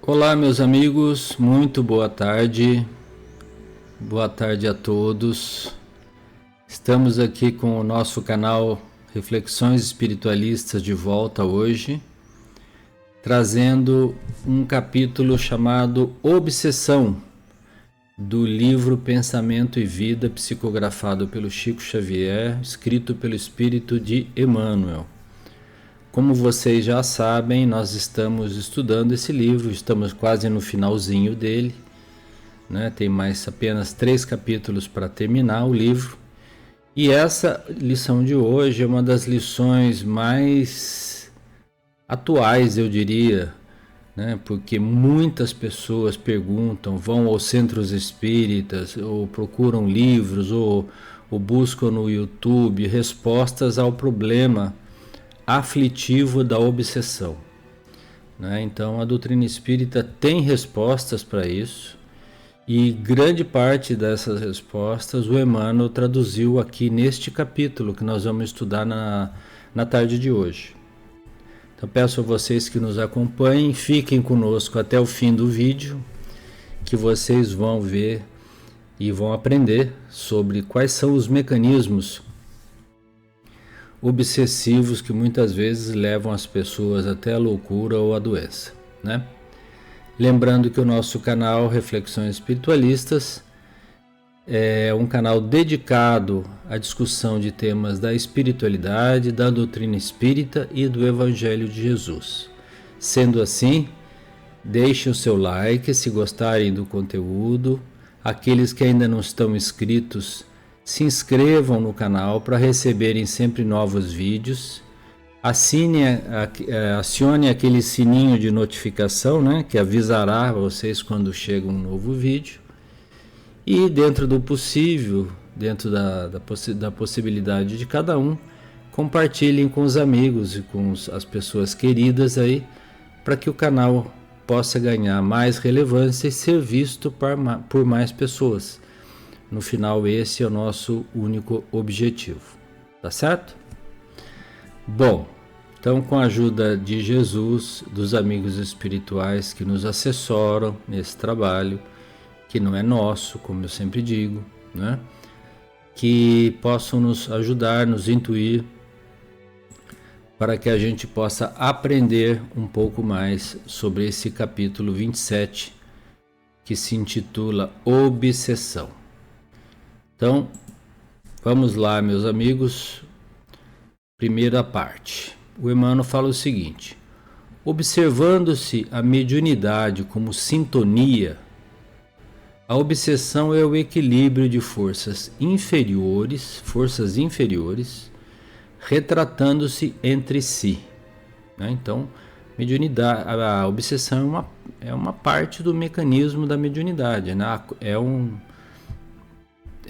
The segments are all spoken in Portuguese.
Olá, meus amigos, muito boa tarde a todos. Estamos aqui com o nosso canal Reflexões Espiritualistas de volta hoje, trazendo um capítulo chamado Obsessão, do livro Pensamento e Vida, psicografado pelo Chico Xavier, escrito pelo Espírito de Emmanuel. Como vocês já sabem, nós estamos estudando esse livro, estamos quase no finalzinho dele, né? Tem mais apenas 3 capítulos para terminar o livro. E essa lição de hoje é uma das lições mais atuais, eu diria, né? Porque muitas pessoas perguntam, vão aos centros espíritas, ou procuram livros, ou buscam no YouTube respostas ao problema aflitivo da obsessão, né? Então a doutrina espírita tem respostas para isso, e grande parte dessas respostas o Emmanuel traduziu aqui neste capítulo que nós vamos estudar na tarde de hoje. Então peço a vocês que nos acompanhem, fiquem conosco até o fim do vídeo, que vocês vão ver e vão aprender sobre quais são os mecanismos obsessivos que muitas vezes levam as pessoas até a loucura ou a doença, né? Lembrando que o nosso canal Reflexões Espiritualistas é um canal dedicado à discussão de temas da espiritualidade, da doutrina espírita e do Evangelho de Jesus. Sendo assim, deixem o seu like se gostarem do conteúdo. Aqueles que ainda não estão inscritos, se inscrevam no canal para receberem sempre novos vídeos. Acione aquele sininho de notificação, né, que avisará vocês quando chega um novo vídeo. E dentro do possível, dentro da possibilidade de cada um, compartilhem com os amigos e com as pessoas queridas aí, para que o canal possa ganhar mais relevância e ser visto por mais pessoas. No final, esse é o nosso único objetivo, tá certo? Bom, então com a ajuda de Jesus, dos amigos espirituais que nos assessoram nesse trabalho, que não é nosso, como eu sempre digo, né? Que possam nos ajudar, nos intuir, para que a gente possa aprender um pouco mais sobre esse capítulo 27, que se intitula Obsessão. Então, vamos lá, meus amigos. Primeira parte. O Emmanuel fala o seguinte: observando-se a mediunidade como sintonia, a obsessão é o equilíbrio de forças inferiores, retratando-se entre si, né? Então, mediunidade, a obsessão é uma parte do mecanismo da mediunidade, né? É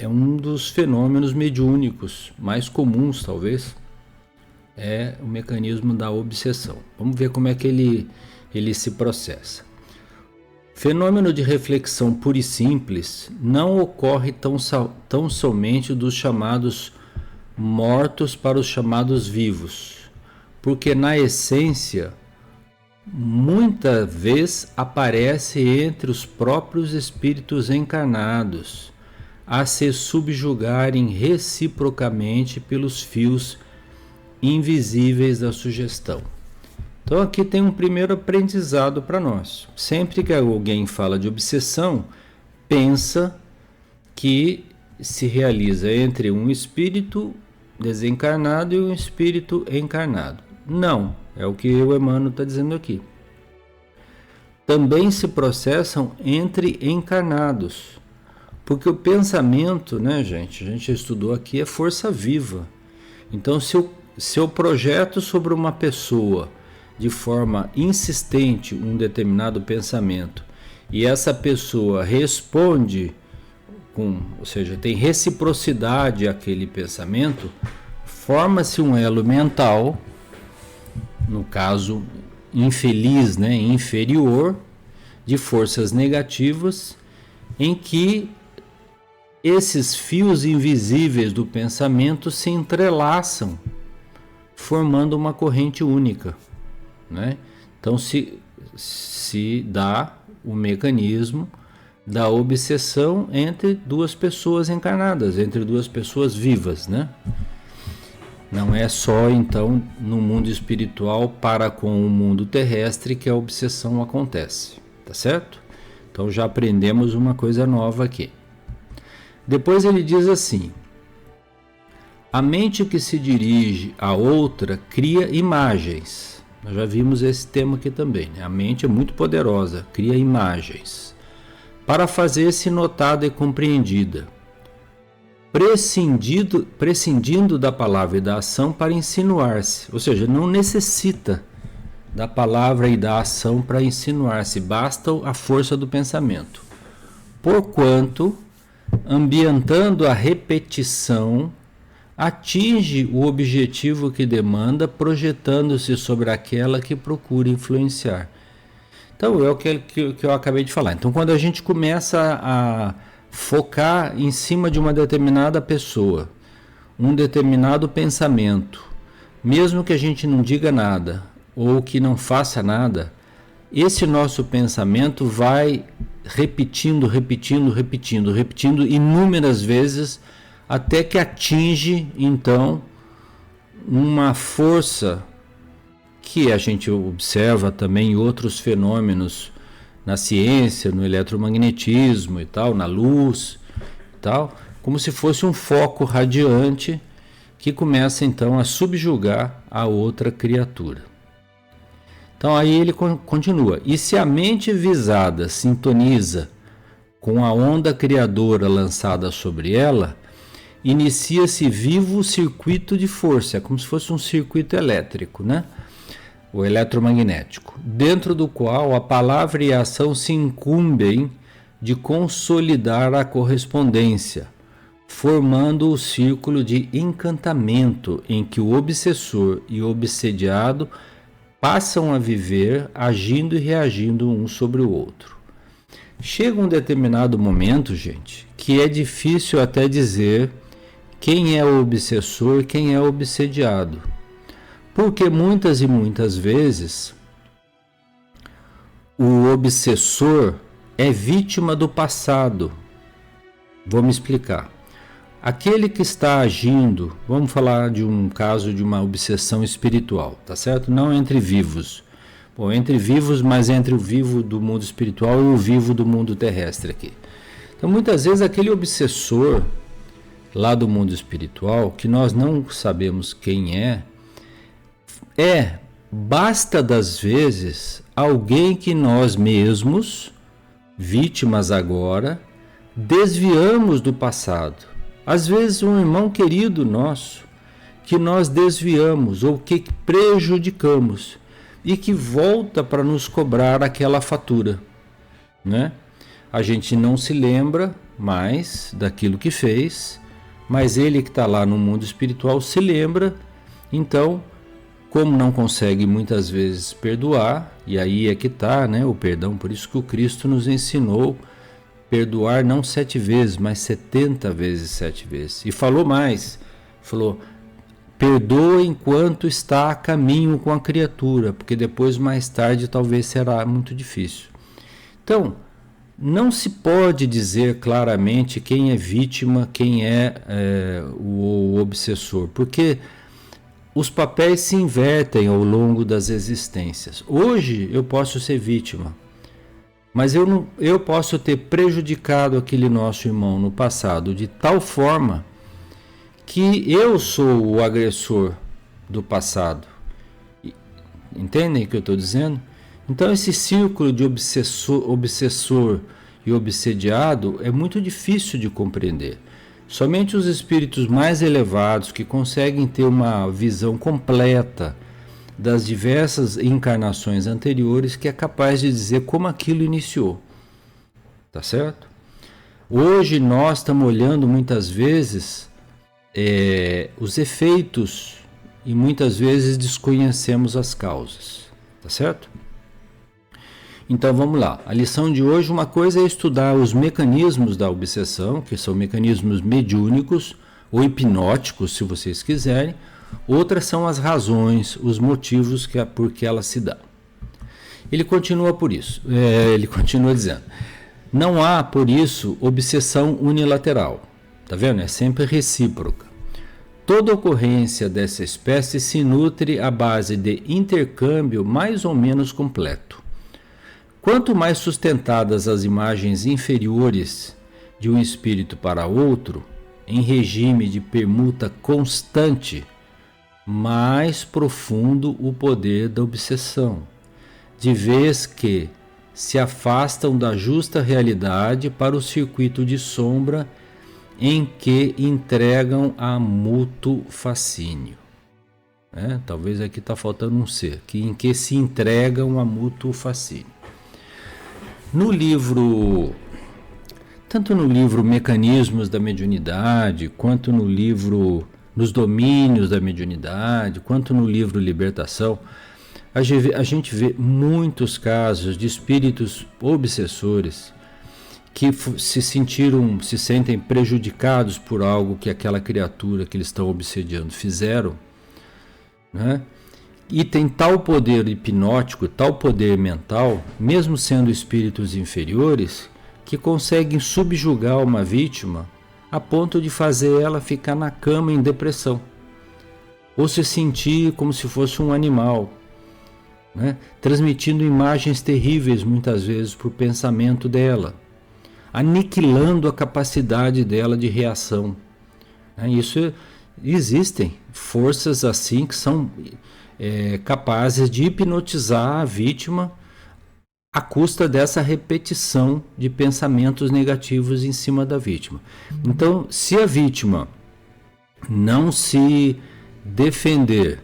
um dos fenômenos mediúnicos mais comuns, talvez, é o mecanismo da obsessão. Vamos ver como é que ele se processa. Fenômeno de reflexão pura e simples não ocorre tão somente dos chamados mortos para os chamados vivos, porque na essência, muita vez aparece entre os próprios espíritos encarnados, a se subjugarem reciprocamente pelos fios invisíveis da sugestão. Então aqui tem um primeiro aprendizado para nós. Sempre que alguém fala de obsessão, pensa que se realiza entre um espírito desencarnado e um espírito encarnado. Não, é o que o Emmanuel está dizendo aqui. Também se processam entre encarnados. Porque o pensamento, né, gente? A gente estudou aqui, é força viva. Então, se eu projeto sobre uma pessoa de forma insistente um determinado pensamento e essa pessoa responde ou seja, tem reciprocidade àquele pensamento, forma-se um elo mental, no caso infeliz, né, inferior, de forças negativas, em que esses fios invisíveis do pensamento se entrelaçam, formando uma corrente única, né? Então, se dá o mecanismo da obsessão entre duas pessoas encarnadas, entre duas pessoas vivas, né? Não é só, então, no mundo espiritual para com o mundo terrestre que a obsessão acontece, tá certo? Então já aprendemos uma coisa nova aqui. Depois ele diz assim: a mente que se dirige a outra cria imagens. Nós já vimos esse tema aqui também, né? A mente é muito poderosa, cria imagens para fazer-se notada e compreendida, prescindindo da palavra e da ação para insinuar-se, ou seja, não necessita da palavra e da ação para insinuar-se, basta a força do pensamento. Porquanto, ambientando a repetição, atinge o objetivo que demanda, projetando-se sobre aquela que procura influenciar. Então, é o que eu acabei de falar. Então, quando a gente começa a focar em cima de uma determinada pessoa, um determinado pensamento, mesmo que a gente não diga nada ou que não faça nada, esse nosso pensamento vai repetindo inúmeras vezes até que atinge, então, uma força que a gente observa também em outros fenômenos na ciência, no eletromagnetismo e tal, na luz e tal, como se fosse um foco radiante que começa então a subjugar a outra criatura. Então aí ele continua: e se a mente visada sintoniza com a onda criadora lançada sobre ela, inicia-se vivo circuito de força, é como se fosse um circuito elétrico, né? O eletromagnético, dentro do qual a palavra e a ação se incumbem de consolidar a correspondência, formando o círculo de encantamento em que o obsessor e o obsediado passam a viver, agindo e reagindo um sobre o outro. Chega um determinado momento, gente, que é difícil até dizer quem é o obsessor e quem é o obsediado. Porque muitas e muitas vezes o obsessor é vítima do passado. Vou me explicar. Aquele que está agindo, vamos falar de um caso de uma obsessão espiritual, tá certo? Não entre vivos. Bom, entre vivos, mas entre o vivo do mundo espiritual e o vivo do mundo terrestre aqui. Então, muitas vezes aquele obsessor lá do mundo espiritual, que nós não sabemos quem basta das vezes alguém que nós mesmos, vítimas agora, desviamos do passado. Às vezes um irmão querido nosso, que nós desviamos ou que prejudicamos e que volta para nos cobrar aquela fatura, né? A gente não se lembra mais daquilo que fez, mas ele que está lá no mundo espiritual se lembra. Então, como não consegue muitas vezes perdoar, e aí é que está, né, o perdão, por isso que o Cristo nos ensinou perdoar não 7 vezes, mas 70 vezes 7 vezes. E falou mais, falou: perdoa enquanto está a caminho com a criatura, porque depois, mais tarde, talvez será muito difícil. Então, não se pode dizer claramente quem é vítima, quem é o obsessor, porque os papéis se invertem ao longo das existências. Hoje eu posso ser vítima, mas eu posso ter prejudicado aquele nosso irmão no passado de tal forma que eu sou o agressor do passado. Entendem o que eu estou dizendo? Então esse círculo de obsessor e obsediado é muito difícil de compreender. Somente os espíritos mais elevados que conseguem ter uma visão completa das diversas encarnações anteriores que é capaz de dizer como aquilo iniciou. Tá certo? Hoje nós estamos olhando muitas vezes os efeitos e muitas vezes desconhecemos as causas. Tá certo? Então vamos lá, a lição de hoje, uma coisa é estudar os mecanismos da obsessão, que são mecanismos mediúnicos ou hipnóticos, se vocês quiserem. Outras são as razões, os motivos por que ela se dá. Ele continua por isso, ele continua dizendo, não há, por isso, obsessão unilateral, tá vendo? É sempre recíproca. Toda ocorrência dessa espécie se nutre à base de intercâmbio mais ou menos completo. Quanto mais sustentadas as imagens inferiores de um espírito para outro, em regime de permuta constante, mais profundo o poder da obsessão, de vez que se afastam da justa realidade para o circuito de sombra em que entregam a mútuo fascínio. Talvez aqui está faltando um C, em que se entregam a mútuo fascínio. No livro, tanto no livro Mecanismos da Mediunidade, quanto no livro Nos Domínios da Mediunidade, quanto no livro Libertação, a gente vê muitos casos de espíritos obsessores que se sentem prejudicados por algo que aquela criatura que eles estão obsediando fizeram, né? E tem tal poder hipnótico, tal poder mental, mesmo sendo espíritos inferiores, que conseguem subjugar uma vítima a ponto de fazer ela ficar na cama em depressão, ou se sentir como se fosse um animal, né? Transmitindo imagens terríveis muitas vezes para o pensamento dela, aniquilando a capacidade dela de reação. Existem forças assim que são capazes de hipnotizar a vítima à custa dessa repetição de pensamentos negativos em cima da vítima. Então, se a vítima não se defender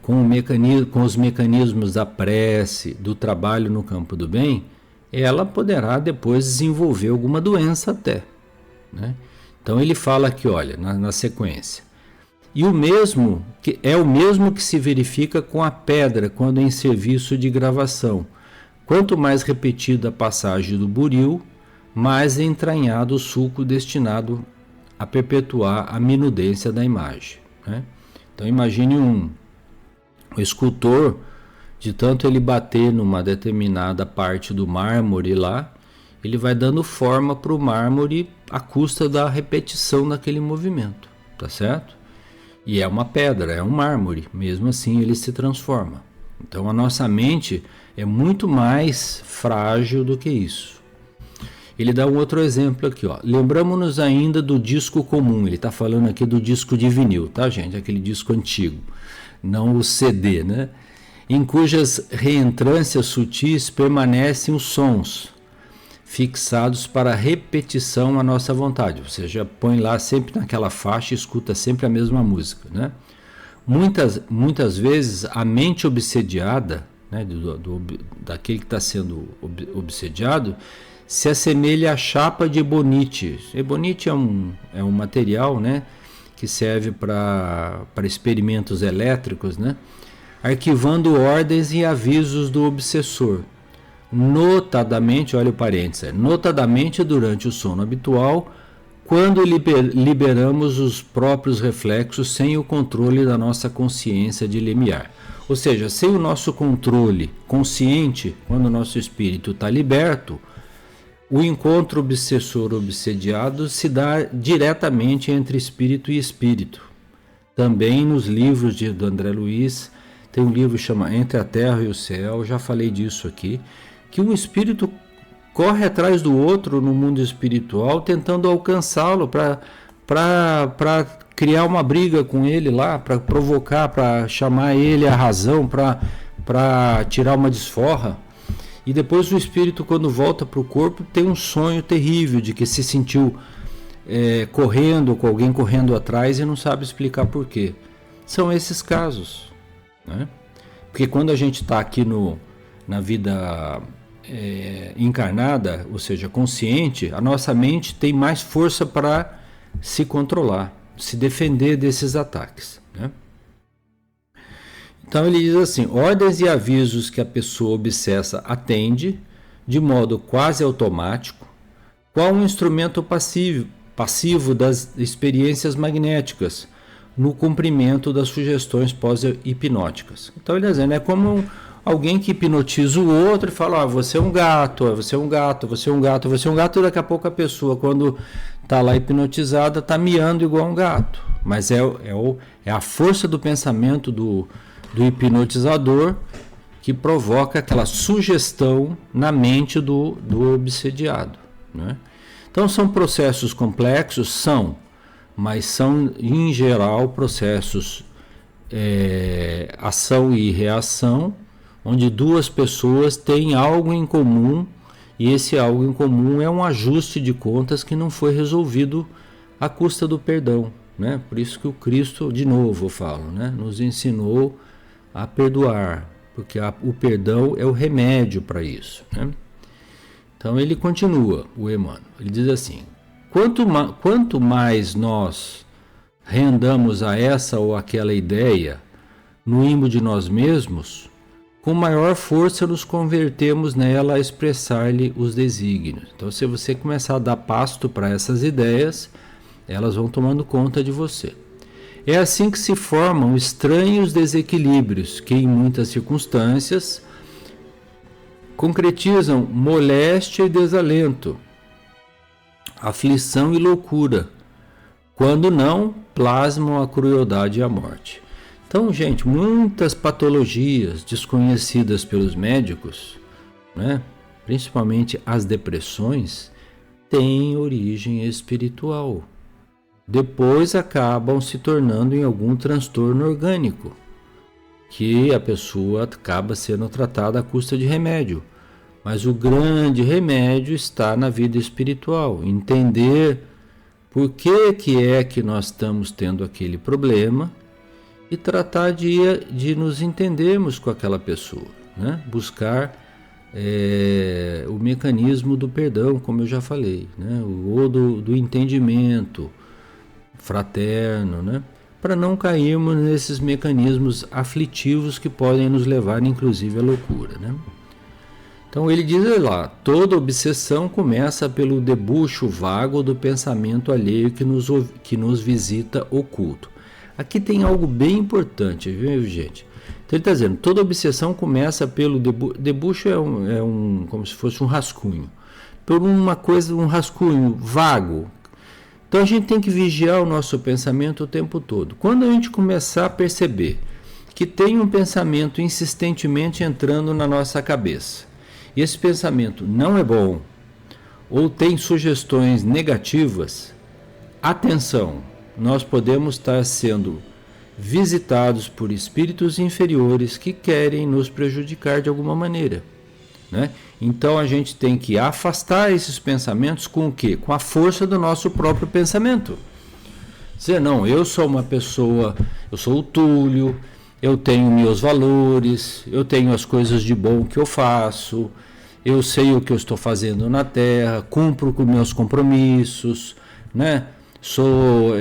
com os mecanismos da prece, do trabalho no campo do bem, ela poderá depois desenvolver alguma doença até, né? Então ele fala aqui, olha, na sequência. E o mesmo que se verifica com a pedra quando em serviço de gravação. Quanto mais repetida a passagem do buril, mais entranhado o sulco destinado a perpetuar a minudência da imagem, né? Então imagine um escultor, de tanto ele bater numa determinada parte do mármore lá, ele vai dando forma para o mármore à custa da repetição daquele movimento, tá certo? E é uma pedra, é um mármore, mesmo assim ele se transforma. Então a nossa mente é muito mais frágil do que isso. Ele dá um outro exemplo aqui, ó. Lembramos-nos ainda do disco comum, ele está falando aqui do disco de vinil, tá, gente? Aquele disco antigo, não o CD, né? Em cujas reentrâncias sutis permanecem os sons, fixados para repetição à nossa vontade. Você já põe lá sempre naquela faixa e escuta sempre a mesma música, né? Muitas vezes a mente obsediada, né, daquele que está sendo obsediado, se assemelha à chapa de ebonite. Ebonite é um material, né, que serve para experimentos elétricos, né, arquivando ordens e avisos do obsessor. Notadamente, olha o parênteses, notadamente durante o sono habitual, quando liberamos os próprios reflexos sem o controle da nossa consciência de limiar. Ou seja, sem o nosso controle consciente, quando o nosso espírito está liberto, o encontro obsessor-obsediado se dá diretamente entre espírito e espírito. Também nos livros do André Luiz, tem um livro que chama Entre a Terra e o Céu, já falei disso aqui, que um espírito corre atrás do outro no mundo espiritual, tentando alcançá-lo para criar uma briga com ele lá, para provocar, para chamar ele à razão, para tirar uma desforra. E depois o espírito, quando volta para o corpo, tem um sonho terrível de que se sentiu correndo, com alguém correndo atrás e não sabe explicar por quê. São esses casos, né? Porque quando a gente está aqui na vida encarnada, ou seja, consciente, a nossa mente tem mais força para se controlar, se defender desses ataques, né? Então ele diz assim: ordens e avisos que a pessoa obsessa atende de modo quase automático, qual um instrumento passivo das experiências magnéticas no cumprimento das sugestões pós-hipnóticas. Então ele está dizendo, é como alguém que hipnotiza o outro e fala, você é um gato, você é um gato, você é um gato, você é um gato, e daqui a pouco a pessoa, quando está lá hipnotizada, está miando igual um gato. Mas é a força do pensamento do hipnotizador que provoca aquela sugestão na mente do obsediado, né? Então são processos complexos, mas são em geral processos ação e reação, onde duas pessoas têm algo em comum, e esse algo em comum é um ajuste de contas que não foi resolvido à custa do perdão, né? Por isso que o Cristo, de novo eu falo, né, nos ensinou a perdoar, porque o perdão é o remédio para isso, né? Então ele continua, o Emmanuel, ele diz assim, quanto mais nós rendamos a essa ou aquela ideia no imo de nós mesmos, com maior força nos convertemos nela a expressar-lhe os desígnios. Então se você começar a dar pasto para essas ideias, elas vão tomando conta de você. É assim que se formam estranhos desequilíbrios que em muitas circunstâncias concretizam moléstia e desalento, aflição e loucura, quando não plasmam a crueldade e a morte. Então, gente, muitas patologias desconhecidas pelos médicos, né, principalmente as depressões, têm origem espiritual. Depois acabam se tornando em algum transtorno orgânico, que a pessoa acaba sendo tratada à custa de remédio. Mas o grande remédio está na vida espiritual, entender por que é que nós estamos tendo aquele problema e tratar de nos entendermos com aquela pessoa, né? Buscar o mecanismo do perdão, como eu já falei, né? Ou do entendimento fraterno, né? Para não cairmos nesses mecanismos aflitivos que podem nos levar, inclusive, à loucura, né? Então ele diz lá, toda obsessão começa pelo debuxo vago do pensamento alheio que nos visita oculto. Aqui tem algo bem importante, viu, gente? Então ele está dizendo, toda obsessão começa pelo debuxo, como se fosse um rascunho, por uma coisa, um rascunho vago. Então a gente tem que vigiar o nosso pensamento o tempo todo. Quando a gente começar a perceber que tem um pensamento insistentemente entrando na nossa cabeça, e esse pensamento não é bom, ou tem sugestões negativas, atenção, nós podemos estar sendo visitados por espíritos inferiores que querem nos prejudicar de alguma maneira, né? Então a gente tem que afastar esses pensamentos com o quê? Com a força do nosso próprio pensamento. Dizer, não, eu sou uma pessoa, eu sou o Túlio, eu tenho meus valores, eu tenho as coisas de bom que eu faço, eu sei o que eu estou fazendo na Terra, cumpro com meus compromissos, né? Sou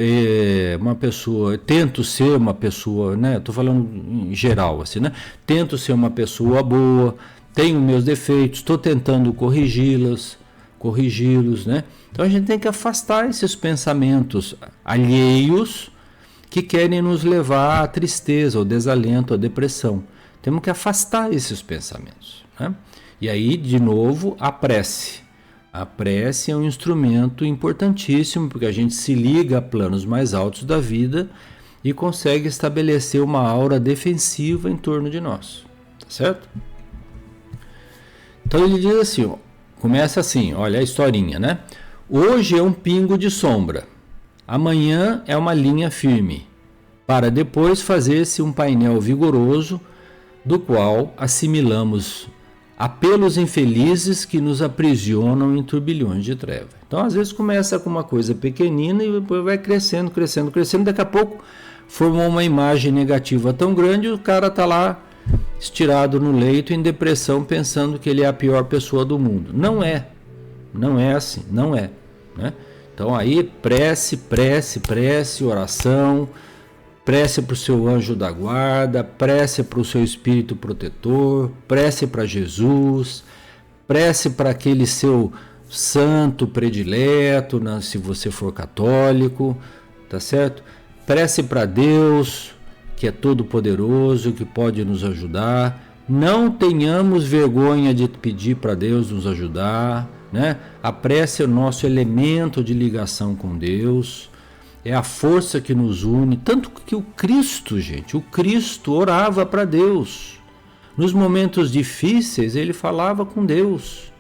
uma pessoa, tento ser uma pessoa, né? Estou falando em geral, assim, né? Tento ser uma pessoa boa, tenho meus defeitos, estou tentando corrigi-los, né? Então a gente tem que afastar esses pensamentos alheios que querem nos levar à tristeza, ao desalento, à depressão. Temos que afastar esses pensamentos, né? E aí, de novo, a prece. A prece é um instrumento importantíssimo, porque a gente se liga a planos mais altos da vida e consegue estabelecer uma aura defensiva em torno de nós. Tá certo? Então ele diz assim, ó, começa assim, olha a historinha, né? Hoje é um pingo de sombra, amanhã é uma linha firme, para depois fazer-se um painel vigoroso, do qual assimilamos apelos infelizes que nos aprisionam em turbilhões de treva. Então, às vezes começa com uma coisa pequenina e depois vai crescendo, daqui a pouco formou uma imagem negativa tão grande e o cara está lá estirado no leito em depressão pensando que ele é a pior pessoa do mundo. Não é assim, não é, né? Então aí prece, oração, prece para o seu anjo da guarda, prece para o seu espírito protetor, prece para Jesus, prece para aquele seu santo predileto, né, se você for católico, tá certo? Prece para Deus, que é todo poderoso, que pode nos ajudar, Não tenhamos vergonha de pedir para Deus nos ajudar, né? A prece é o nosso elemento de ligação com Deus, é a força que nos une. Tanto que o Cristo, gente, o Cristo orava para Deus. Nos momentos difíceis, ele falava com Deus,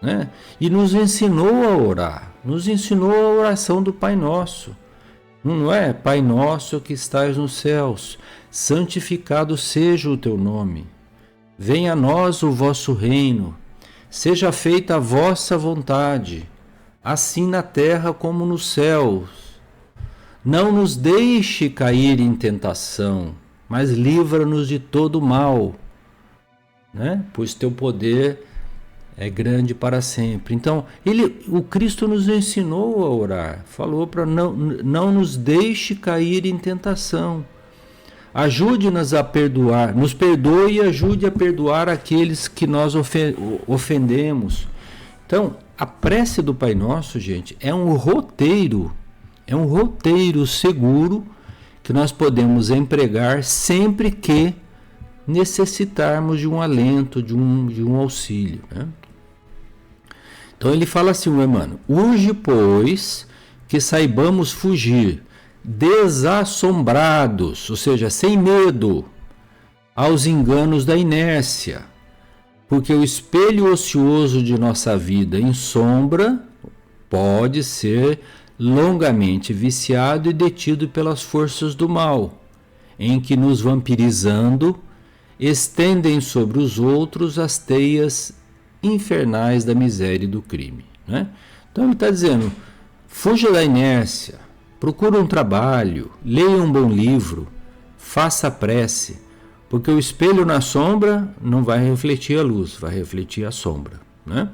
né? E nos ensinou a orar, nos ensinou a oração do Pai Nosso. Não é? Pai nosso que estais nos céus, santificado seja o teu nome. Venha a nós o vosso reino. Seja feita a vossa vontade, assim na terra como nos céus. Não nos deixe cair em tentação, mas livra-nos de todo mal, né? Pois teu poder é grande para sempre. Então, o Cristo nos ensinou a orar, falou para não nos deixe cair em tentação. Ajude-nos a perdoar, nos perdoe e ajude a perdoar aqueles que nós ofendemos. Então, a prece do Pai Nosso, gente, é um roteiro seguro que nós podemos empregar sempre que necessitarmos de um alento, de um auxílio, né? Então ele fala assim, o Emmanuel: urge, pois, que saibamos fugir desassombrados, ou seja, sem medo, aos enganos da inércia, porque o espelho ocioso de nossa vida em sombra pode ser longamente viciado e detido pelas forças do mal, em que, nos vampirizando, estendem sobre os outros as teias infernais da miséria e do crime, né? Então ele está dizendo, fuja da inércia, procure um trabalho, leia um bom livro, faça prece, porque o espelho na sombra não vai refletir a luz, vai refletir a sombra, né?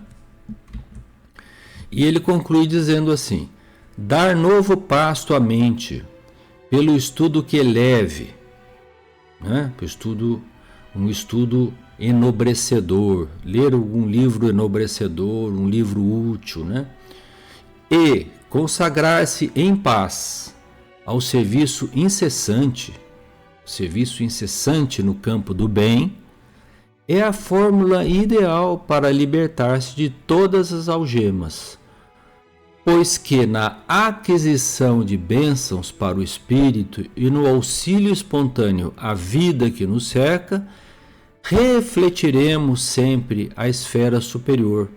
E ele conclui dizendo assim: dar novo pasto à mente, pelo estudo que eleve, né? Um estudo enobrecedor, ler algum livro enobrecedor, um livro útil, né? E consagrar-se em paz ao serviço incessante no campo do bem, é a fórmula ideal para libertar-se de todas as algemas, pois que na aquisição de bênçãos para o espírito e no auxílio espontâneo à vida que nos cerca, refletiremos sempre a esfera superior,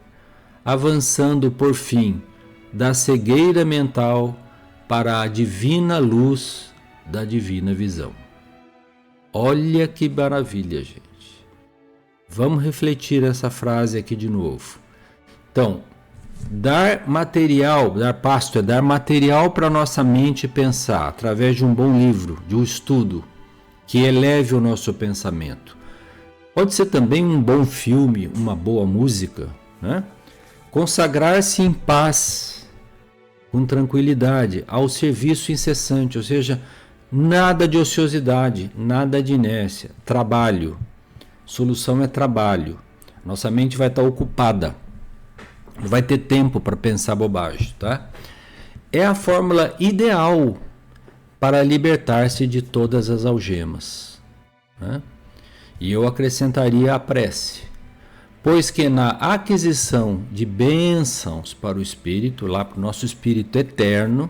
avançando por fim da cegueira mental para a divina luz da divina visão. Olha que maravilha, gente. Vamos refletir essa frase aqui de novo. Então, dar pasto é dar material para nossa mente pensar, através de um bom livro, de um estudo que eleve o nosso pensamento. Pode ser também um bom filme, uma boa música, né? Consagrar-se em paz, com tranquilidade, ao serviço incessante, ou seja, nada de ociosidade, nada de inércia, trabalho. Solução é trabalho. Nossa mente vai estar ocupada, não vai ter tempo para pensar bobagem, tá? É a fórmula ideal para libertar-se de todas as algemas, né? E eu acrescentaria a prece, pois que na aquisição de bênçãos para o espírito, lá para o nosso espírito eterno,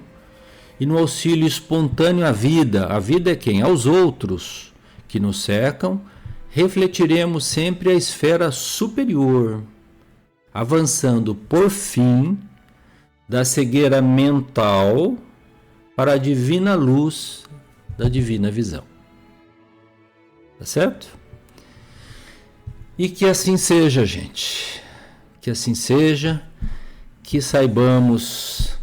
e no auxílio espontâneo à vida é quem? Aos outros que nos cercam, refletiremos sempre a esfera superior, avançando por fim da cegueira mental para a divina luz da divina visão. Tá certo? E que assim seja, gente. Que assim seja, que saibamos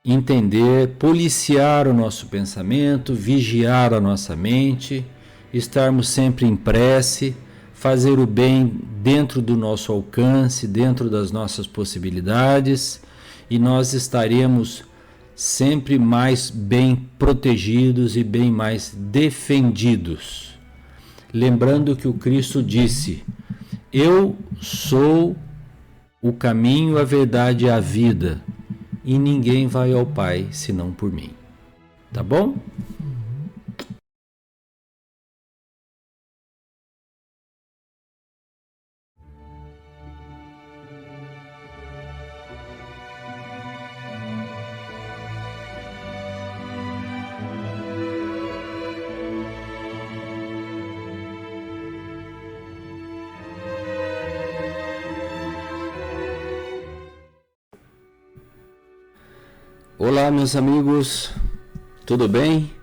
entender, policiar o nosso pensamento, vigiar a nossa mente, estarmos sempre em prece, fazer o bem dentro do nosso alcance, dentro das nossas possibilidades, e nós estaremos sempre mais bem protegidos e bem mais defendidos. Lembrando que o Cristo disse: eu sou o caminho, a verdade e a vida, e ninguém vai ao Pai senão por mim. Tá bom? Olá, meus amigos, tudo bem?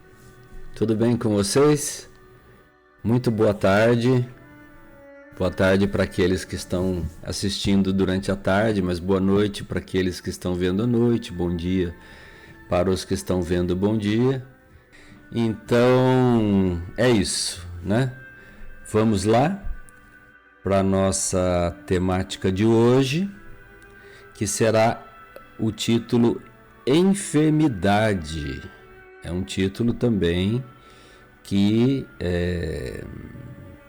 Tudo bem com vocês? Muito boa tarde. Boa tarde para aqueles que estão assistindo durante a tarde, mas boa noite para aqueles que estão vendo à noite. Bom dia para os que estão vendo, bom dia. Então, é isso, né? Vamos lá para a nossa temática de hoje, que será o título Enfermidade. É um título também que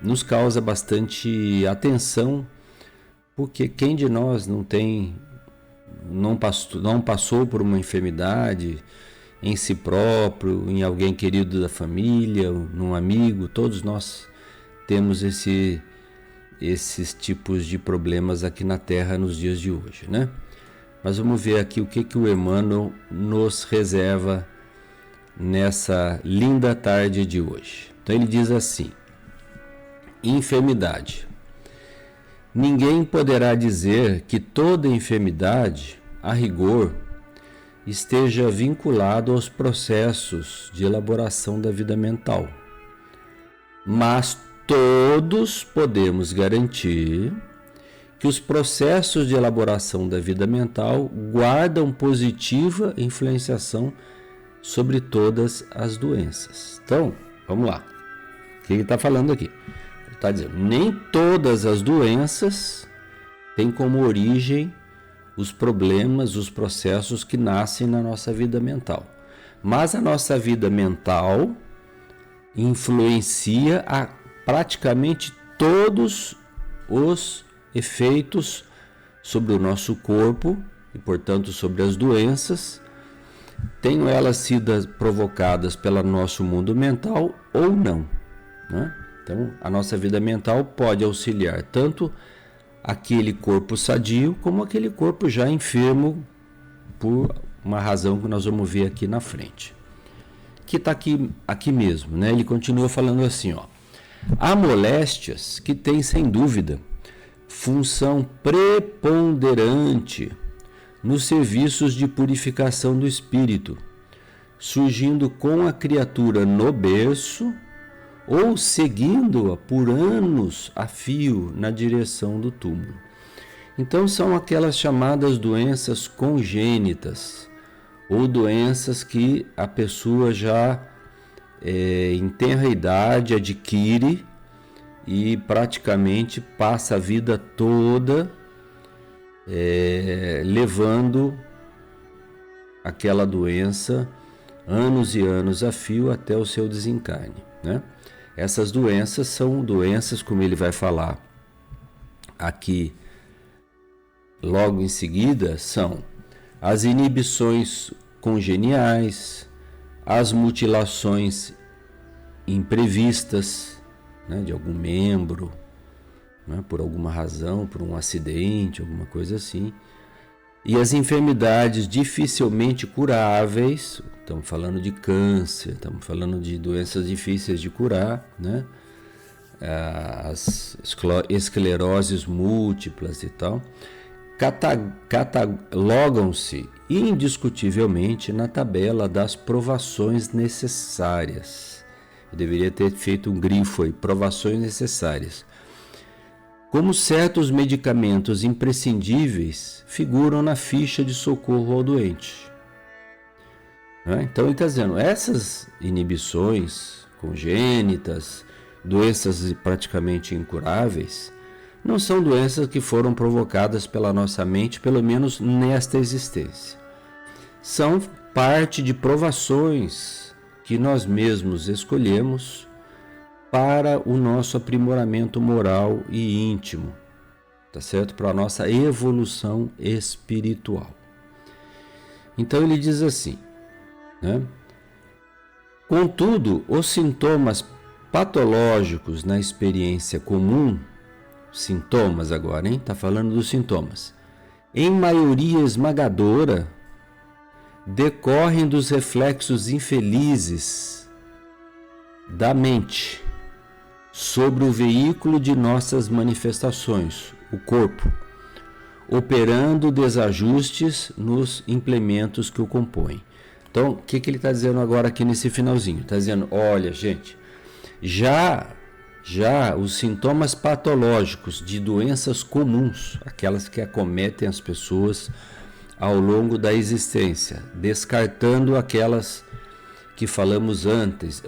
nos causa bastante atenção, porque quem de nós não passou por uma enfermidade em si próprio, em alguém querido da família, num amigo? Todos nós temos esses tipos de problemas aqui na Terra nos dias de hoje, né? Mas vamos ver aqui o que o Emmanuel nos reserva nessa linda tarde de hoje. Então ele diz assim: enfermidade. Ninguém poderá dizer que toda enfermidade, a rigor, esteja vinculado aos processos de elaboração da vida mental. Mas todos podemos garantir que os processos de elaboração da vida mental guardam positiva influenciação sobre todas as doenças. Então, vamos lá. O que ele está falando aqui? Ele está dizendo, nem todas as doenças têm como origem os problemas, os processos que nascem na nossa vida mental. Mas a nossa vida mental influencia a praticamente todos os efeitos sobre o nosso corpo e, portanto, sobre as doenças, tenham elas sido provocadas pelo nosso mundo mental ou não, né? Então, a nossa vida mental pode auxiliar tanto aquele corpo sadio como aquele corpo já enfermo por uma razão que nós vamos ver aqui na frente. Que está aqui mesmo, né? Ele continua falando assim, ó: há moléstias que têm, sem dúvida, função preponderante nos serviços de purificação do espírito, surgindo com a criatura no berço ou seguindo-a por anos a fio na direção do túmulo. Então são aquelas chamadas doenças congênitas, ou doenças que a pessoa já em tenra idade adquire e praticamente passa a vida toda levando aquela doença anos e anos a fio até o seu desencarne, né? Essas doenças são doenças, como ele vai falar aqui logo em seguida, são as inibições congeniais, as mutilações imprevistas, né, de algum membro, né, por alguma razão, por um acidente, alguma coisa assim, e as enfermidades dificilmente curáveis. Estamos falando de câncer, estamos falando de doenças difíceis de curar, né? As escleroses múltiplas e tal, catalogam-se indiscutivelmente na tabela das provações necessárias. Eu deveria ter feito um grifo aí, provações necessárias. Como certos medicamentos imprescindíveis figuram na ficha de socorro ao doente. Então ele está dizendo, essas inibições congênitas, doenças praticamente incuráveis, não são doenças que foram provocadas pela nossa mente, pelo menos nesta existência. São parte de provações que nós mesmos escolhemos para o nosso aprimoramento moral e íntimo, tá certo? Para a nossa evolução espiritual. Então ele diz assim, né? Contudo, os sintomas patológicos na experiência comum, sintomas agora, hein? Tá falando dos sintomas, em maioria esmagadora, decorrem dos reflexos infelizes da mente sobre o veículo de nossas manifestações, o corpo, operando desajustes nos implementos que o compõem. Então, o que ele está dizendo agora aqui nesse finalzinho? Está dizendo, olha, gente, já os sintomas patológicos de doenças comuns, aquelas que acometem as pessoas ao longo da existência, descartando aquelas que falamos antes,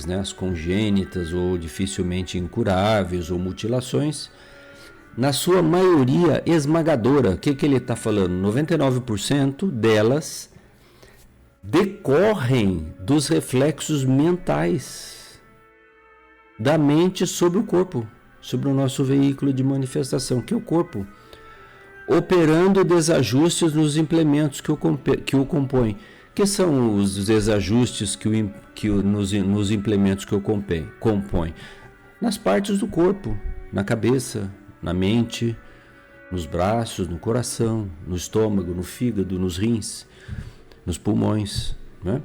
né, as congênitas ou dificilmente incuráveis ou mutilações, na sua maioria esmagadora, o que ele está falando? 99% delas decorrem dos reflexos mentais da mente sobre o corpo, sobre o nosso veículo de manifestação, que é o corpo, operando desajustes nos implementos que o compõem. Que são os desajustes nos implementos que o compõem? Nas partes do corpo, na cabeça, na mente, nos braços, no coração, no estômago, no fígado, nos rins, nos pulmões, né?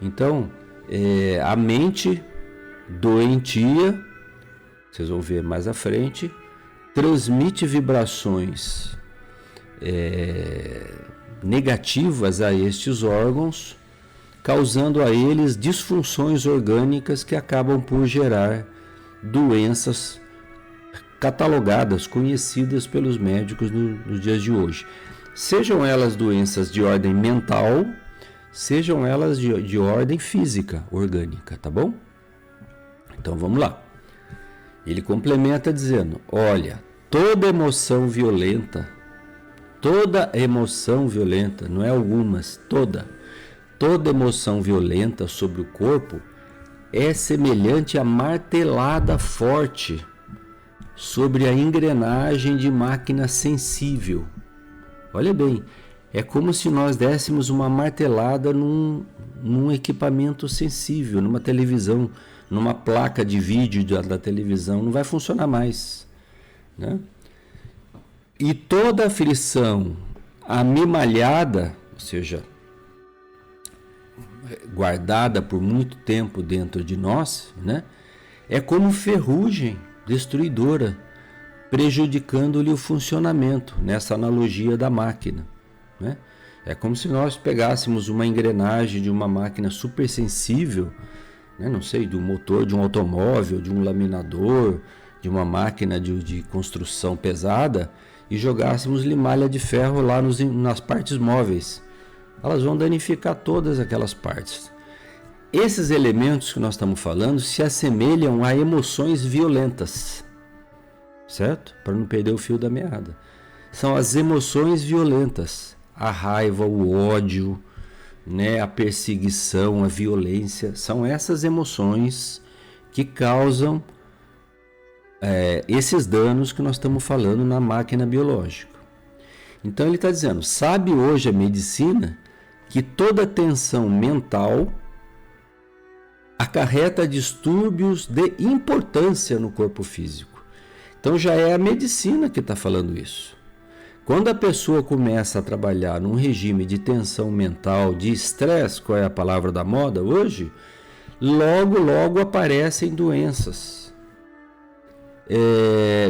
Então, a mente doentia, vocês vão ver mais à frente, transmite vibrações negativas a estes órgãos, causando a eles disfunções orgânicas que acabam por gerar doenças catalogadas, conhecidas pelos médicos nos dias de hoje. Sejam elas doenças de ordem mental, sejam elas de ordem física, orgânica, tá bom? Então vamos lá. Ele complementa dizendo, olha, toda emoção violenta, não é algumas, toda emoção violenta sobre o corpo é semelhante a martelada forte sobre a engrenagem de máquina sensível. Olha bem, é como se nós dessemos uma martelada num equipamento sensível, numa televisão, numa placa de vídeo da televisão, não vai funcionar mais, né? E toda aflição amimalhada, ou seja, guardada por muito tempo dentro de nós, né, é como ferrugem destruidora, prejudicando-lhe o funcionamento, nessa analogia da máquina, né? É como se nós pegássemos uma engrenagem de uma máquina supersensível, né, não sei, do motor de um automóvel, de um laminador, de uma máquina de construção pesada, e jogássemos limalha de ferro lá nas partes móveis. Elas vão danificar todas aquelas partes. Esses elementos que nós estamos falando se assemelham a emoções violentas, certo? Para não perder o fio da meada. São as emoções violentas, a raiva, o ódio, né, a perseguição, a violência. São essas emoções que causam esses danos que nós estamos falando na máquina biológica. Então ele está dizendo, sabe hoje a medicina que toda tensão mental acarreta distúrbios de importância no corpo físico. Então já é a medicina que está falando isso. Quando a pessoa começa a trabalhar num regime de tensão mental, de estresse, qual é a palavra da moda hoje, logo aparecem doenças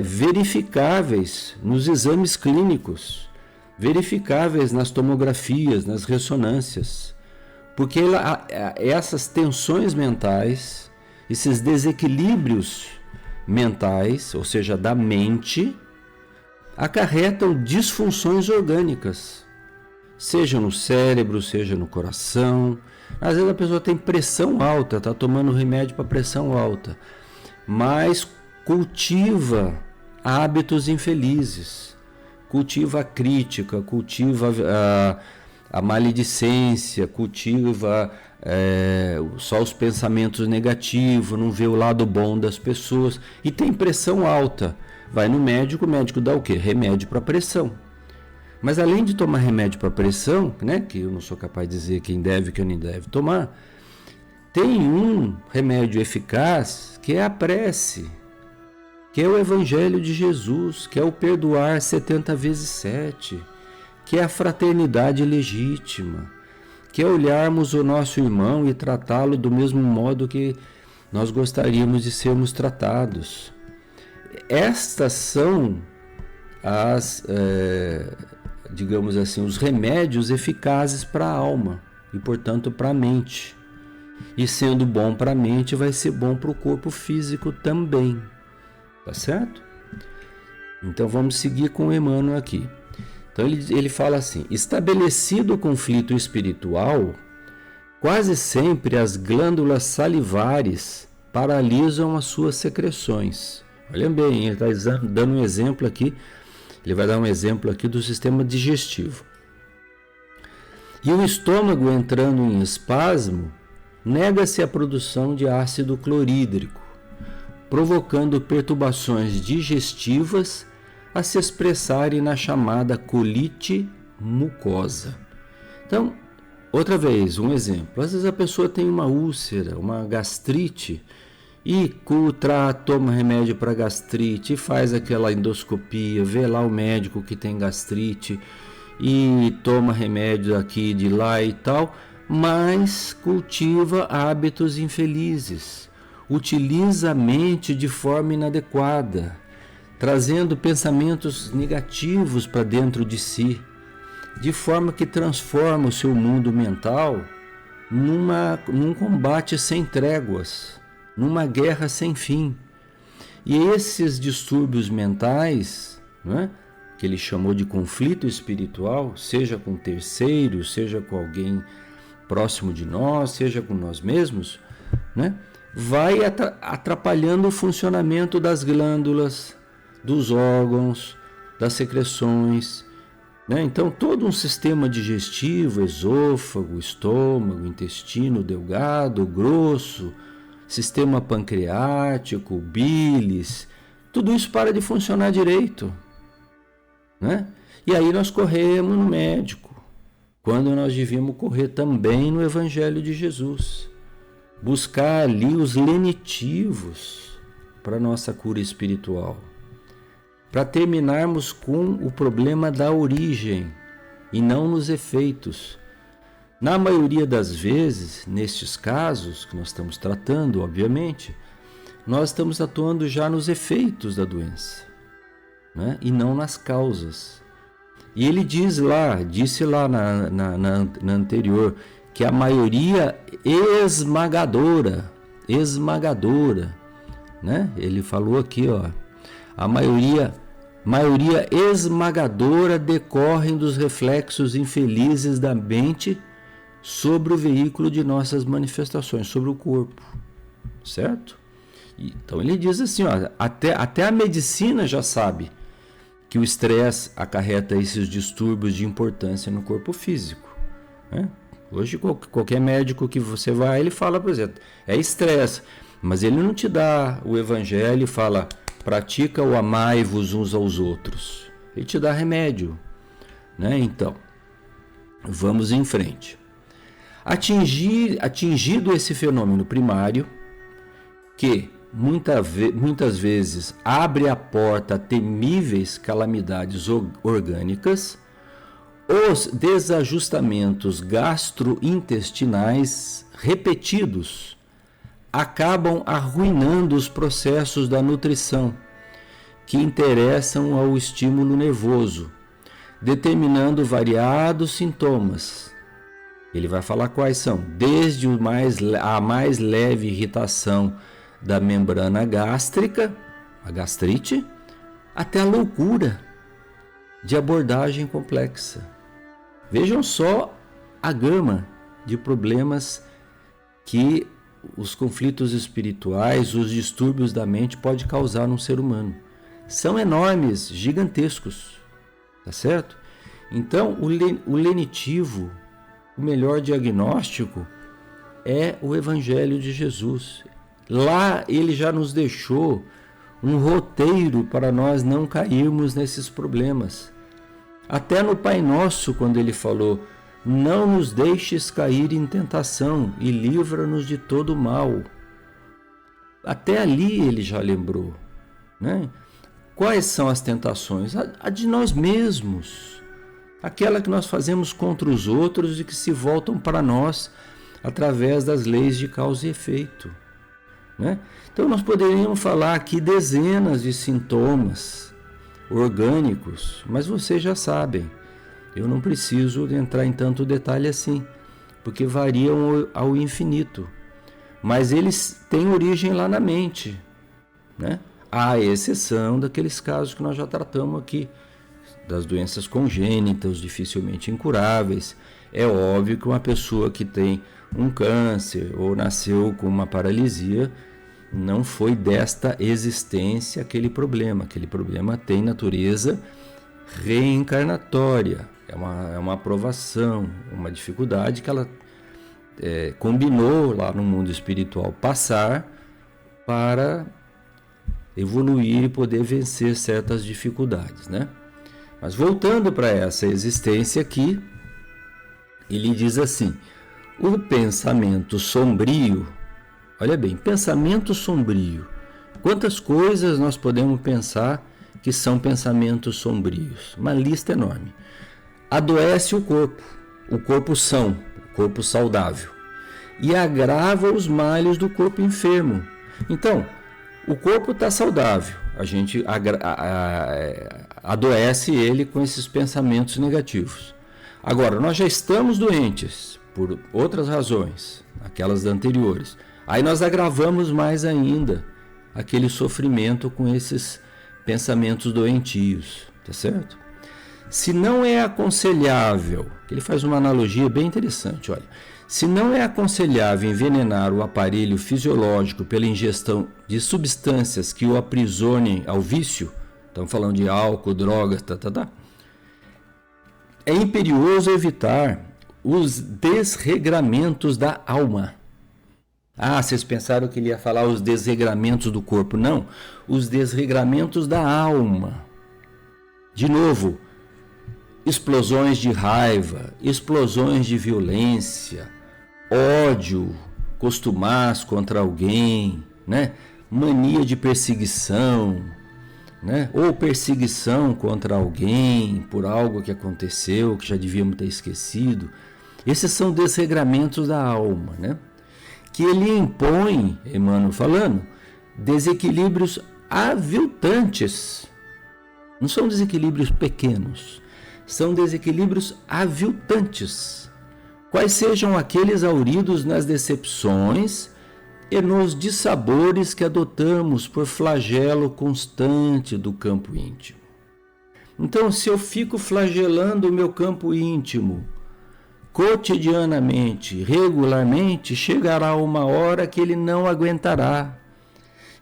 verificáveis nos exames clínicos, verificáveis nas tomografias, nas ressonâncias, porque essas tensões mentais, esses desequilíbrios mentais, ou seja, da mente, acarretam disfunções orgânicas, seja no cérebro, seja no coração. Às vezes a pessoa tem pressão alta, está tomando remédio para pressão alta, mas cultiva hábitos infelizes, cultiva a crítica, cultiva a maledicência, cultiva só os pensamentos negativos, não vê o lado bom das pessoas e tem pressão alta. Vai no médico, o médico dá o quê? Remédio para pressão. Mas além de tomar remédio para pressão, né, que eu não sou capaz de dizer quem deve e quem não deve tomar, tem um remédio eficaz que é a prece, que é o Evangelho de Jesus, que é o perdoar 70 vezes 7, que é a fraternidade legítima, que é olharmos o nosso irmão e tratá-lo do mesmo modo que nós gostaríamos de sermos tratados. Estas são digamos assim, os remédios eficazes para a alma e, portanto, para a mente. E sendo bom para a mente, vai ser bom para o corpo físico também. Tá certo? Então vamos seguir com o Emmanuel aqui. Então ele fala assim: estabelecido o conflito espiritual, quase sempre as glândulas salivares paralisam as suas secreções. Olha bem, ele está dando um exemplo aqui. Ele vai dar um exemplo aqui do sistema digestivo. E o estômago entrando em espasmo, nega-se a produção de ácido clorídrico, provocando perturbações digestivas a se expressarem na chamada colite mucosa. Então, outra vez, um exemplo. Às vezes a pessoa tem uma úlcera, uma gastrite, e toma remédio para gastrite, faz aquela endoscopia, vê lá o médico que tem gastrite, e toma remédio aqui, de lá e tal, mas cultiva hábitos infelizes, utiliza a mente de forma inadequada, trazendo pensamentos negativos para dentro de si, de forma que transforma o seu mundo mental num combate sem tréguas, numa guerra sem fim. E esses distúrbios mentais, né, que ele chamou de conflito espiritual, seja com terceiros, seja com alguém próximo de nós, seja com nós mesmos, né, vai atrapalhando o funcionamento das glândulas, dos órgãos, das secreções, né? Então todo um sistema digestivo, esôfago, estômago, intestino delgado, grosso, sistema pancreático, bílis, tudo isso para de funcionar direito, né? E aí nós corremos no médico, quando nós devíamos correr também no Evangelho de Jesus, buscar ali os lenitivos para a nossa cura espiritual, para terminarmos com o problema da origem e não nos efeitos. Na maioria das vezes, nestes casos que nós estamos tratando, obviamente, nós estamos atuando já nos efeitos da doença, né? E não nas causas. E ele disse lá na anterior, que a maioria esmagadora, né? Ele falou aqui, ó, a maioria esmagadora decorrem dos reflexos infelizes da mente sobre o veículo de nossas manifestações, sobre o corpo, certo? Então ele diz assim, ó, até a medicina já sabe que o estresse acarreta esses distúrbios de importância no corpo físico, né? Hoje qualquer médico que você vai, ele fala, por exemplo, é estresse, mas ele não te dá o evangelho e fala, pratica o amai-vos uns aos outros. Ele te dá remédio, né? Então, vamos em frente. Atingido esse fenômeno primário, que muitas vezes abre a porta a temíveis calamidades orgânicas, os desajustamentos gastrointestinais repetidos acabam arruinando os processos da nutrição que interessam ao estímulo nervoso, determinando variados sintomas. Ele vai falar quais são, desde a mais leve irritação da membrana gástrica, a gastrite, até a loucura de abordagem complexa. Vejam só a gama de problemas que os conflitos espirituais, os distúrbios da mente podem causar no ser humano. São enormes, gigantescos, tá certo? Então, o lenitivo, o melhor diagnóstico é o Evangelho de Jesus. Lá ele já nos deixou um roteiro para nós não cairmos nesses problemas. Até no Pai Nosso, quando ele falou, não nos deixes cair em tentação e livra-nos de todo mal. Até ali ele já lembrou, né? Quais são as tentações? A de nós mesmos, aquela que nós fazemos contra os outros e que se voltam para nós através das leis de causa e efeito, né? Então nós poderíamos falar aqui dezenas de sintomas orgânicos, mas vocês já sabem, eu não preciso entrar em tanto detalhe assim, porque variam ao infinito, mas eles têm origem lá na mente, né? À exceção daqueles casos que nós já tratamos aqui, das doenças congênitas, dificilmente incuráveis. É óbvio que uma pessoa que tem um câncer ou nasceu com uma paralisia, não foi desta existência aquele problema. Aquele problema tem natureza reencarnatória. É uma aprovação, uma dificuldade que ela combinou lá no mundo espiritual passar para evoluir e poder vencer certas dificuldades, né? Mas voltando para essa existência aqui, ele diz assim: o pensamento sombrio, olha bem, pensamento sombrio. Quantas coisas nós podemos pensar que são pensamentos sombrios? Uma lista enorme. Adoece o corpo são, o corpo saudável, e agrava os males do corpo enfermo. Então, o corpo está saudável, a gente adoece ele com esses pensamentos negativos. Agora, nós já estamos doentes por outras razões, aquelas anteriores. Aí nós agravamos mais ainda aquele sofrimento com esses pensamentos doentios, tá certo? Se não é aconselhável, ele faz uma analogia bem interessante, olha. Se não é aconselhável envenenar o aparelho fisiológico pela ingestão de substâncias que o aprisionem ao vício, estamos falando de álcool, drogas, é imperioso evitar os desregramentos da alma. Ah, vocês pensaram que ele ia falar os desregramentos do corpo? Não, os desregramentos da alma. De novo, explosões de raiva, explosões de violência, ódio, costumaz contra alguém, né? Mania de perseguição, né? Ou perseguição contra alguém por algo que aconteceu, que já devíamos ter esquecido. Esses são desregramentos da alma, né? Que ele impõe, Emmanuel falando, desequilíbrios aviltantes. Não são desequilíbrios pequenos, são desequilíbrios aviltantes. Quais sejam aqueles hauridos nas decepções e nos dissabores que adotamos por flagelo constante do campo íntimo. Então, se eu fico flagelando o meu campo íntimo cotidianamente, regularmente, chegará uma hora que ele não aguentará.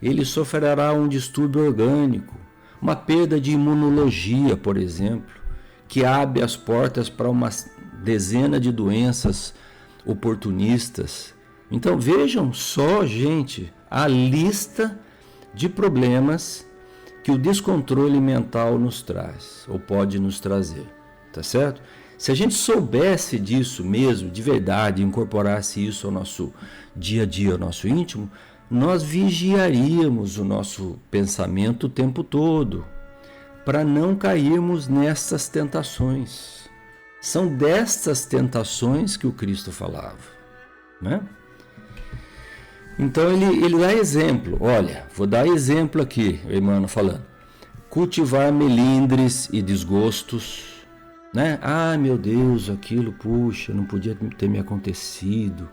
Ele sofrerá um distúrbio orgânico, uma perda de imunologia, por exemplo, que abre as portas para uma dezena de doenças oportunistas. Então vejam só, gente, a lista de problemas que o descontrole mental nos traz, ou pode nos trazer, tá certo? Se a gente soubesse disso mesmo, de verdade, incorporasse isso ao nosso dia a dia, ao nosso íntimo, nós vigiaríamos o nosso pensamento o tempo todo, para não cairmos nessas tentações. São destas tentações que o Cristo falava, né? Então ele dá exemplo. Olha, vou dar exemplo aqui, o Emmanuel falando. Cultivar melindres e desgostos, né? Ah, meu Deus, aquilo, puxa, não podia ter me acontecido.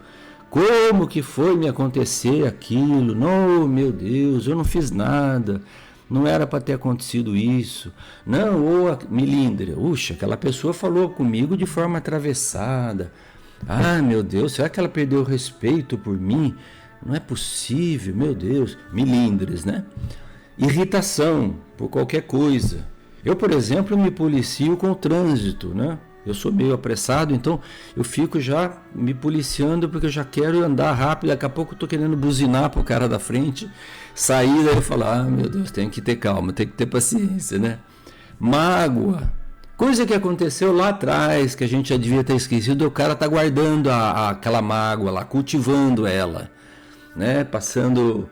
Como que foi me acontecer aquilo? Não, meu Deus, eu não fiz nada. Não era para ter acontecido isso. Não, ou melindre. Puxa, aquela pessoa falou comigo de forma atravessada. Ah, meu Deus, será que ela perdeu o respeito por mim? Não é possível, meu Deus. Melindres, né? Irritação por qualquer coisa. Eu, por exemplo, me policio com o trânsito, né? Eu sou meio apressado, então eu fico já me policiando porque eu já quero andar rápido. Daqui a pouco eu estou querendo buzinar para o cara da frente, sair daí e falar, ah, meu Deus, tem que ter calma, tem que ter paciência, né? Mágoa, coisa que aconteceu lá atrás, que a gente já devia ter esquecido, o cara está guardando aquela mágoa lá, cultivando ela, né? Passando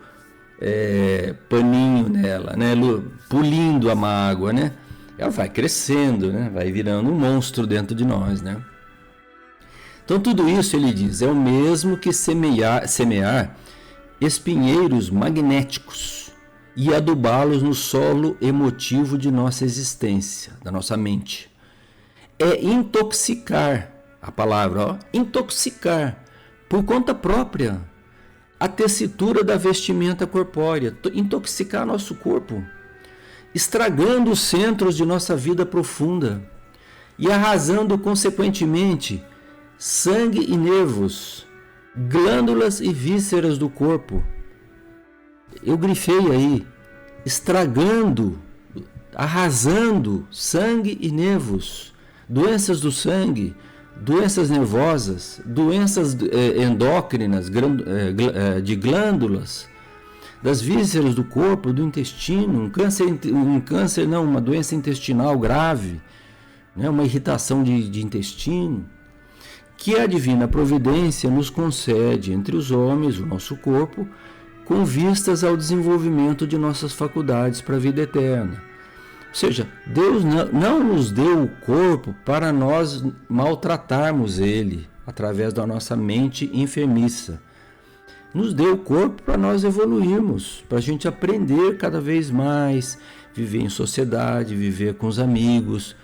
paninho nela, né? Pulindo a mágoa, né? Ela vai crescendo, né? Vai virando um monstro dentro de nós, né? Então tudo isso, ele diz, é o mesmo que semear espinheiros magnéticos e adubá-los no solo emotivo de nossa existência, da nossa mente. É intoxicar, a palavra, ó, intoxicar, por conta própria, a tessitura da vestimenta corpórea, intoxicar nosso corpo, estragando os centros de nossa vida profunda e arrasando, consequentemente, sangue e nervos, glândulas e vísceras do corpo. Eu grifei aí, estragando, arrasando sangue e nervos, doenças do sangue, doenças nervosas, doenças endócrinas, de glândulas, das vísceras do corpo, do intestino, uma doença intestinal grave, né, uma irritação de intestino, que a divina providência nos concede entre os homens, o nosso corpo, com vistas ao desenvolvimento de nossas faculdades para a vida eterna. Ou seja, Deus não nos deu o corpo para nós maltratarmos ele através da nossa mente enfermiça. Nos deu o corpo para nós evoluirmos, para a gente aprender cada vez mais, viver em sociedade, viver com os amigos,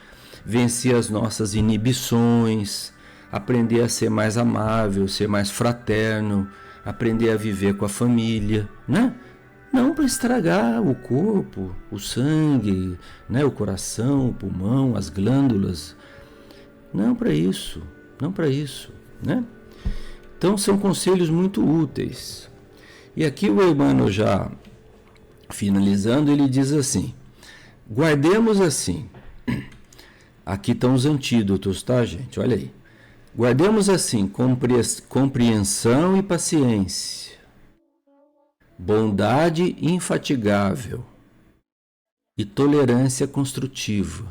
vencer as nossas inibições, aprender a ser mais amável, ser mais fraterno, aprender a viver com a família, né? Não para estragar o corpo, o sangue, né? O coração, o pulmão, as glândulas. Não para isso, né? Então são conselhos muito úteis. E aqui o Emmanuel, já finalizando, ele diz assim: guardemos assim. Aqui estão os antídotos, tá, gente? Olha aí. Guardemos assim compreensão e paciência, bondade infatigável e tolerância construtiva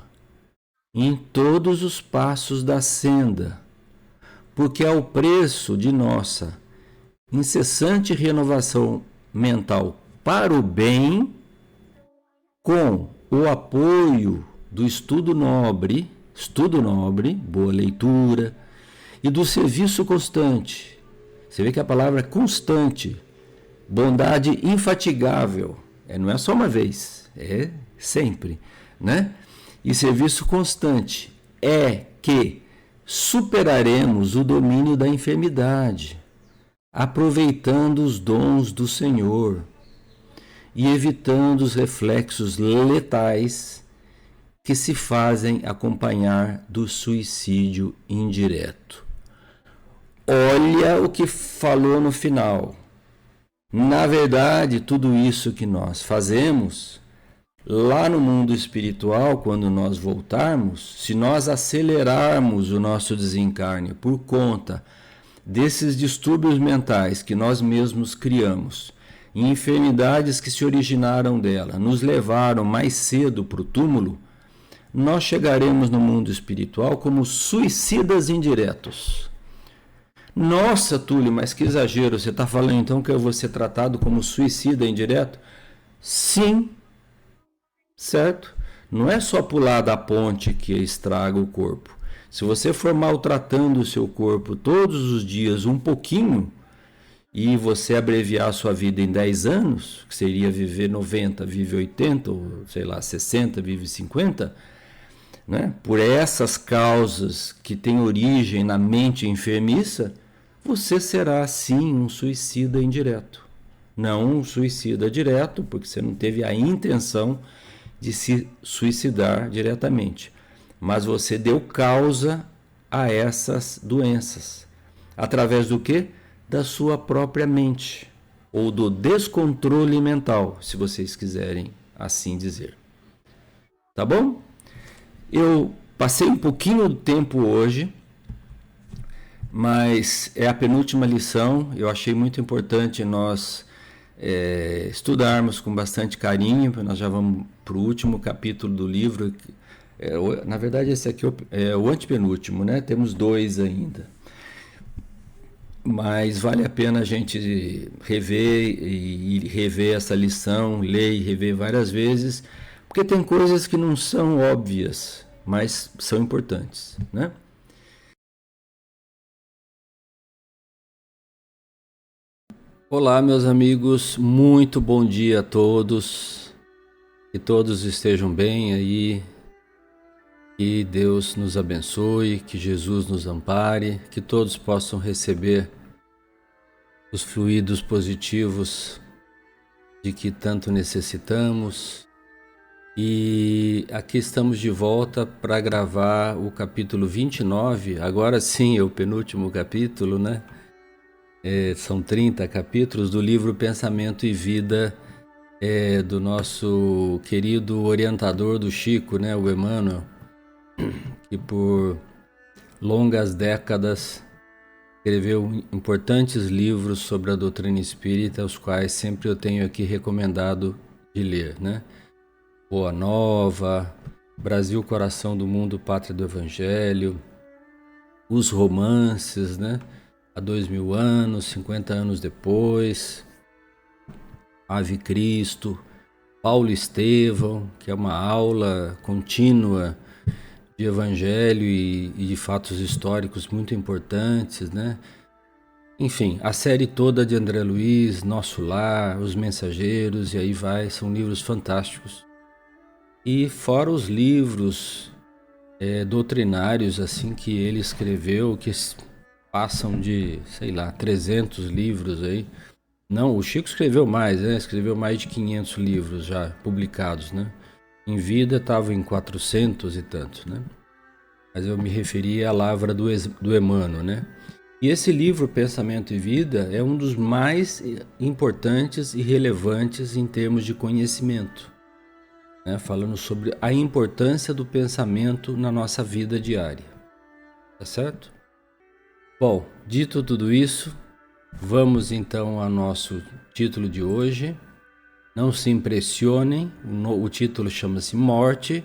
em todos os passos da senda, porque ao preço de nossa incessante renovação mental para o bem, com o apoio do estudo nobre, boa leitura, e do serviço constante. Você vê que a palavra é constante, bondade infatigável, não é só uma vez, é sempre, né? E serviço constante é que superaremos o domínio da enfermidade, aproveitando os dons do Senhor e evitando os reflexos letais que se fazem acompanhar do suicídio indireto. Olha o que falou no final. Na verdade, tudo isso que nós fazemos, lá no mundo espiritual, quando nós voltarmos, se nós acelerarmos o nosso desencarne por conta desses distúrbios mentais que nós mesmos criamos, e enfermidades que se originaram dela, nos levaram mais cedo para o túmulo, nós chegaremos no mundo espiritual como suicidas indiretos. Nossa, Túlio, mas que exagero, você está falando então que eu vou ser tratado como suicida indireto? Sim, certo? Não é só pular da ponte que estraga o corpo. Se você for maltratando o seu corpo todos os dias um pouquinho, e você abreviar a sua vida em 10 anos, que seria viver 90, vive 80, ou sei lá, 60, vive 50, né? Por essas causas que têm origem na mente enfermiça, você será sim um suicida indireto. Não um suicida direto, porque você não teve a intenção de se suicidar diretamente. Mas você deu causa a essas doenças. Através do quê? Da sua própria mente. Ou do descontrole mental, se vocês quiserem assim dizer. Tá bom? Eu passei um pouquinho do tempo hoje, mas é a penúltima lição. Eu achei muito importante nós estudarmos com bastante carinho. Nós já vamos para o último capítulo do livro. Na verdade, esse aqui é o antepenúltimo, né? Temos 2 ainda. Mas vale a pena a gente rever e rever essa lição, ler e rever várias vezes, porque tem coisas que não são óbvias, mas são importantes, né? Olá, meus amigos, muito bom dia a todos, que todos estejam bem aí, que Deus nos abençoe, que Jesus nos ampare, que todos possam receber os fluidos positivos de que tanto necessitamos. E aqui estamos de volta para gravar o capítulo 29, agora sim é o penúltimo capítulo, né? São 30 capítulos do livro Pensamento e Vida, do nosso querido orientador do Chico, né, o Emmanuel, que por longas décadas escreveu importantes livros sobre a doutrina espírita, os quais sempre eu tenho aqui recomendado de ler, né? Boa Nova, Brasil, Coração do Mundo, Pátria do Evangelho, os romances, né? Há 2000 anos, 50 anos depois, Ave Cristo, Paulo Estevão, que é uma aula contínua de Evangelho e de fatos históricos muito importantes, né? Enfim, a série toda de André Luiz, Nosso Lar, Os Mensageiros, e aí vai, são livros fantásticos. E fora os livros doutrinários assim que ele escreveu, que passam de, sei lá, 300 livros aí. Não, o Chico escreveu mais, né? Escreveu mais de 500 livros já publicados, né? Em vida estava em 400 e tantos, né? Mas eu me referi à lavra do Emmanuel, né? E esse livro, Pensamento e Vida, é um dos mais importantes e relevantes em termos de conhecimento, né? Falando sobre a importância do pensamento na nossa vida diária, tá certo? Bom, dito tudo isso, vamos então ao nosso título de hoje. Não se impressionem, o título chama-se Morte,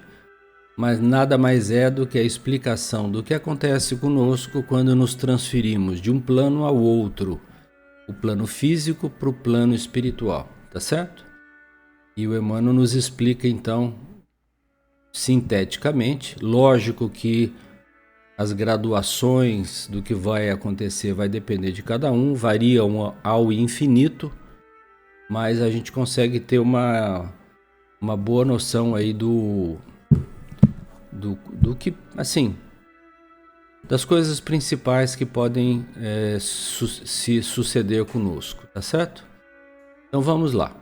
mas nada mais é do que a explicação do que acontece conosco quando nos transferimos de um plano ao outro, o plano físico para o plano espiritual, tá certo? E o Emmanuel nos explica então, sinteticamente, lógico que as graduações do que vai acontecer vai depender de cada um, variam ao infinito, mas a gente consegue ter uma boa noção aí do que, assim, das coisas principais que podem se suceder conosco, tá certo? Então vamos lá.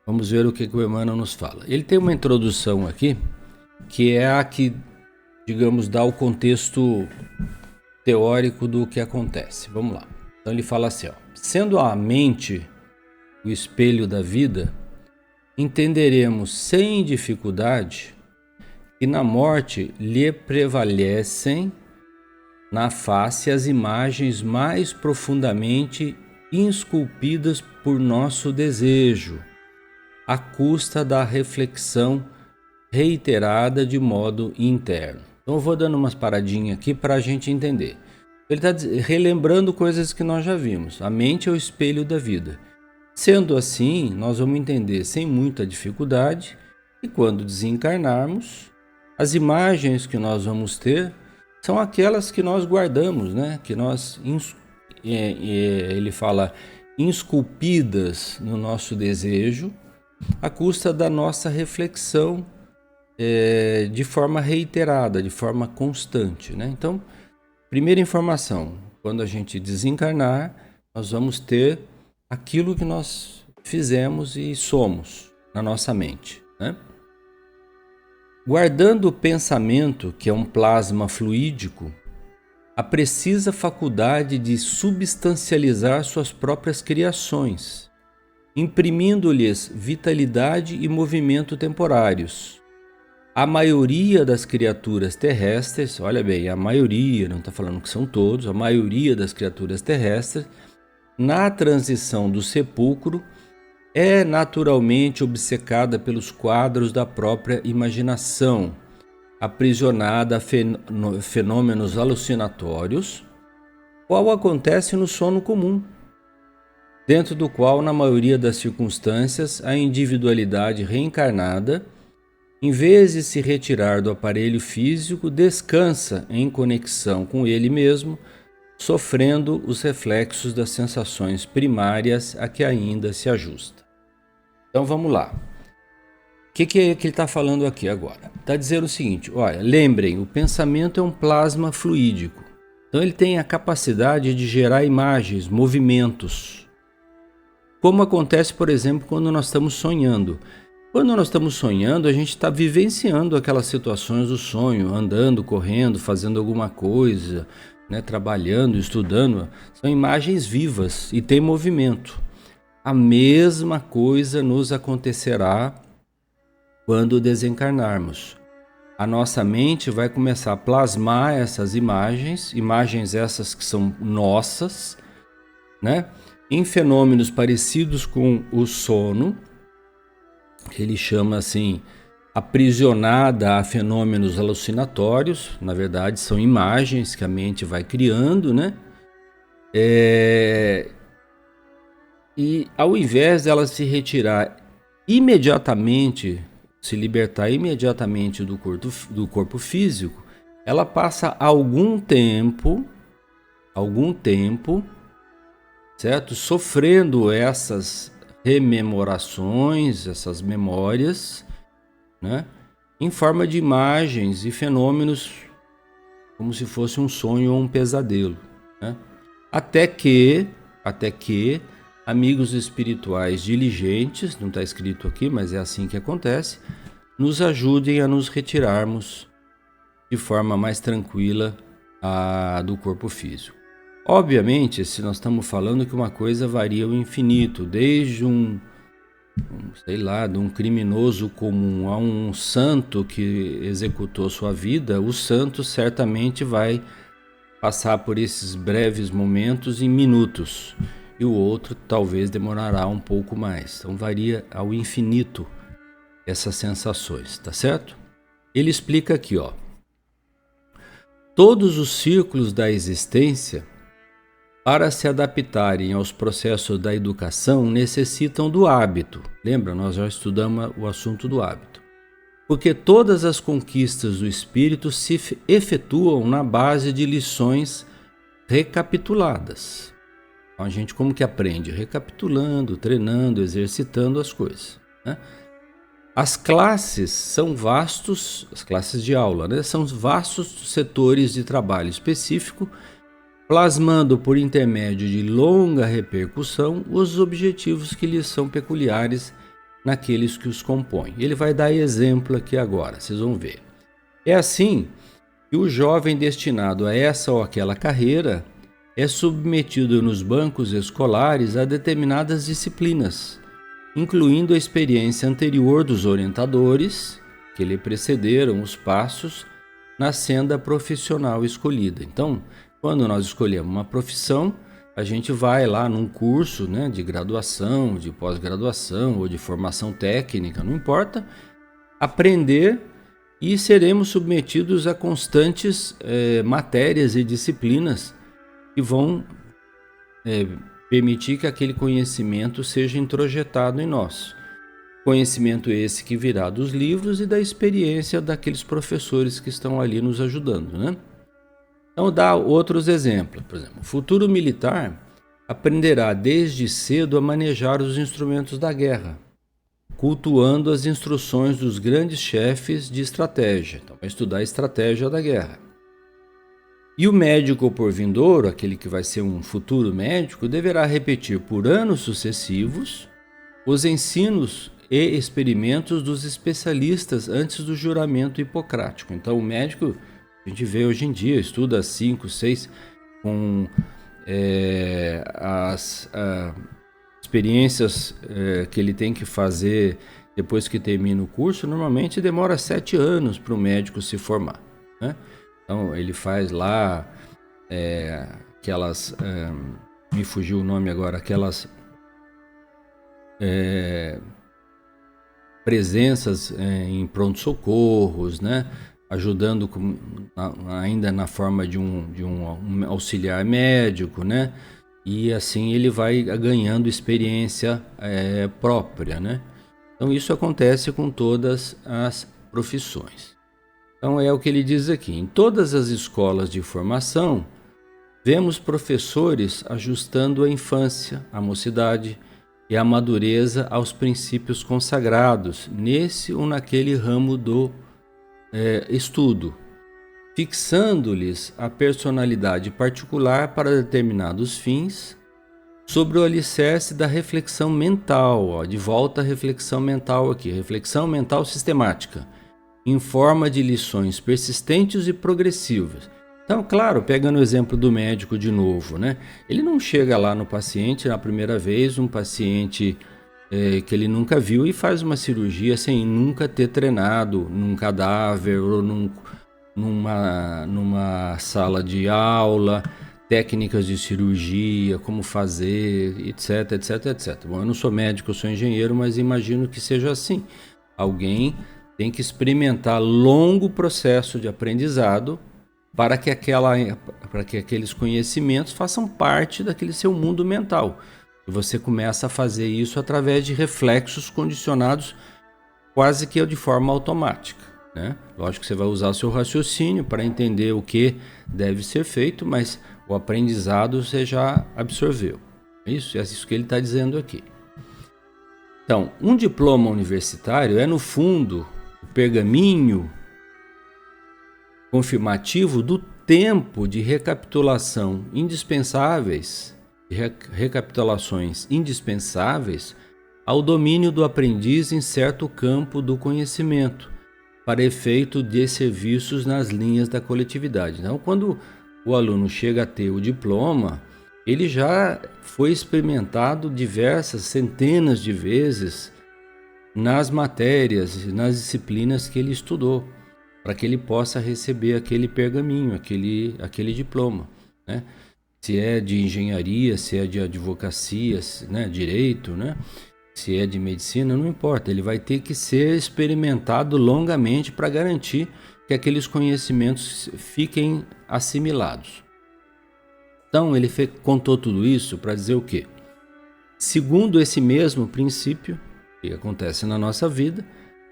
Vamos ver o que o Emmanuel nos fala. Ele tem uma introdução aqui, que é a que, digamos, dá o contexto teórico do que acontece. Vamos lá. Então ele fala assim, ó: sendo a mente o espelho da vida, entenderemos sem dificuldade que na morte lhe prevalecem na face as imagens mais profundamente esculpidas por nosso desejo, à custa da reflexão reiterada de modo interno. Então eu vou dando umas paradinhas aqui para a gente entender. Ele está relembrando coisas que nós já vimos. A mente é o espelho da vida. Sendo assim, nós vamos entender sem muita dificuldade que quando desencarnarmos, as imagens que nós vamos ter são aquelas que nós guardamos, né? Que nós, ele fala, esculpidas no nosso desejo, à custa da nossa reflexão de forma reiterada, de forma constante, né? Então, primeira informação, quando a gente desencarnar, nós vamos ter aquilo que nós fizemos e somos na nossa mente, né? Guardando o pensamento, que é um plasma fluídico, a precisa faculdade de substancializar suas próprias criações, imprimindo-lhes vitalidade e movimento temporários. A maioria das criaturas terrestres, olha bem, a maioria, não está falando que são todos, a maioria das criaturas terrestres, na transição do sepulcro, é naturalmente obcecada pelos quadros da própria imaginação, aprisionada a fenômenos alucinatórios, qual acontece no sono comum, dentro do qual, na maioria das circunstâncias, a individualidade reencarnada, em vez de se retirar do aparelho físico, descansa em conexão com ele mesmo, sofrendo os reflexos das sensações primárias a que ainda se ajusta. Então vamos lá. O que ele está falando aqui agora? Está dizendo o seguinte, olha, lembrem, o pensamento é um plasma fluídico. Então ele tem a capacidade de gerar imagens, movimentos. Como acontece, por exemplo, quando nós estamos sonhando. Quando nós estamos sonhando, a gente está vivenciando aquelas situações do sonho, andando, correndo, fazendo alguma coisa, né, trabalhando, estudando. São imagens vivas e tem movimento. A mesma coisa nos acontecerá quando desencarnarmos. A nossa mente vai começar a plasmar essas imagens essas que são nossas, né, em fenômenos parecidos com o sono, que ele chama assim, aprisionada a fenômenos alucinatórios. Na verdade, são imagens que a mente vai criando, né? E ao invés dela se retirar imediatamente, se libertar imediatamente do corpo físico, ela passa algum tempo, certo? Sofrendo essas rememorações, essas memórias, né? Em forma de imagens e fenômenos como se fosse um sonho ou um pesadelo, né? Até que amigos espirituais diligentes, não está escrito aqui, mas é assim que acontece, nos ajudem a nos retirarmos de forma mais tranquila do corpo físico. Obviamente, se nós estamos falando que uma coisa varia ao infinito, desde de um criminoso comum a um santo que executou sua vida, o santo certamente vai passar por esses breves momentos em minutos, e o outro talvez demorará um pouco mais. Então varia ao infinito essas sensações, tá certo? Ele explica aqui, ó. Todos os círculos da existência, para se adaptarem aos processos da educação, necessitam do hábito. Lembra? Nós já estudamos o assunto do hábito. Porque todas as conquistas do espírito se efetuam na base de lições recapituladas. Então a gente como que aprende? Recapitulando, treinando, exercitando as coisas, né? As classes são vastos, as classes de aula, né? São vastos setores de trabalho específico, plasmando por intermédio de longa repercussão os objetivos que lhes são peculiares naqueles que os compõem. Ele vai dar exemplo aqui agora, vocês vão ver. É assim que o jovem destinado a essa ou aquela carreira é submetido nos bancos escolares a determinadas disciplinas, incluindo a experiência anterior dos orientadores que lhe precederam os passos na senda profissional escolhida. Então, quando nós escolhemos uma profissão, a gente vai lá num curso, né, de graduação, de pós-graduação ou de formação técnica, não importa, aprender, e seremos submetidos a constantes matérias e disciplinas que vão permitir que aquele conhecimento seja introjetado em nós. Conhecimento esse que virá dos livros e da experiência daqueles professores que estão ali nos ajudando, né? Então, dá outros exemplos. Por exemplo, o futuro militar aprenderá desde cedo a manejar os instrumentos da guerra, cultuando as instruções dos grandes chefes de estratégia. Então, vai estudar a estratégia da guerra. E o médico por vindouro, aquele que vai ser um futuro médico, deverá repetir por anos sucessivos os ensinos e experimentos dos especialistas antes do juramento hipocrático. Então, o médico, a gente vê hoje em dia, estuda 5, 6, com as experiências que ele tem que fazer depois que termina o curso. Normalmente demora 7 anos para o médico se formar, né? Então ele faz lá aquelas, me fugiu o nome agora, aquelas presenças em pronto-socorros, né? Ajudando ainda na forma de um auxiliar médico, né? E assim ele vai ganhando experiência própria, né? Então isso acontece com todas as profissões. Então é o que ele diz aqui: em todas as escolas de formação, Vemos professores ajustando a infância, a mocidade e a madureza aos princípios consagrados, nesse ou naquele ramo do estudo, fixando-lhes a personalidade particular para determinados fins, sobre o alicerce da reflexão mental. De volta à reflexão mental aqui, reflexão mental sistemática, em forma de lições persistentes e progressivas. Então, claro, pegando o exemplo do médico de novo, né? Ele não chega lá no paciente na primeira vez, um paciente que ele nunca viu, e faz uma cirurgia sem nunca ter treinado num cadáver ou numa sala de aula, técnicas de cirurgia, como fazer, etc, etc, etc. Bom, eu não sou médico, eu sou engenheiro, mas imagino que seja assim. Alguém tem que experimentar longo processo de aprendizado para que aqueles conhecimentos façam parte daquele seu mundo mental. E você começa a fazer isso através de reflexos condicionados quase que de forma automática, né? Lógico que você vai usar o seu raciocínio para entender o que deve ser feito, mas o aprendizado você já absorveu. É isso que ele está dizendo aqui. Então, um diploma universitário é, no fundo, o pergaminho confirmativo do tempo de recapitulações indispensáveis ao domínio do aprendiz em certo campo do conhecimento, para efeito de serviços nas linhas da coletividade. Então, quando o aluno chega a ter o diploma, ele já foi experimentado diversas, centenas de vezes nas matérias, nas disciplinas que ele estudou, para que ele possa receber aquele pergaminho, aquele diploma, né? Se é de engenharia, se é de advocacia, né? Direito, né? Se é de medicina, não importa, ele vai ter que ser experimentado longamente para garantir que aqueles conhecimentos fiquem assimilados. Então ele contou tudo isso para dizer o quê? Segundo esse mesmo princípio que acontece na nossa vida,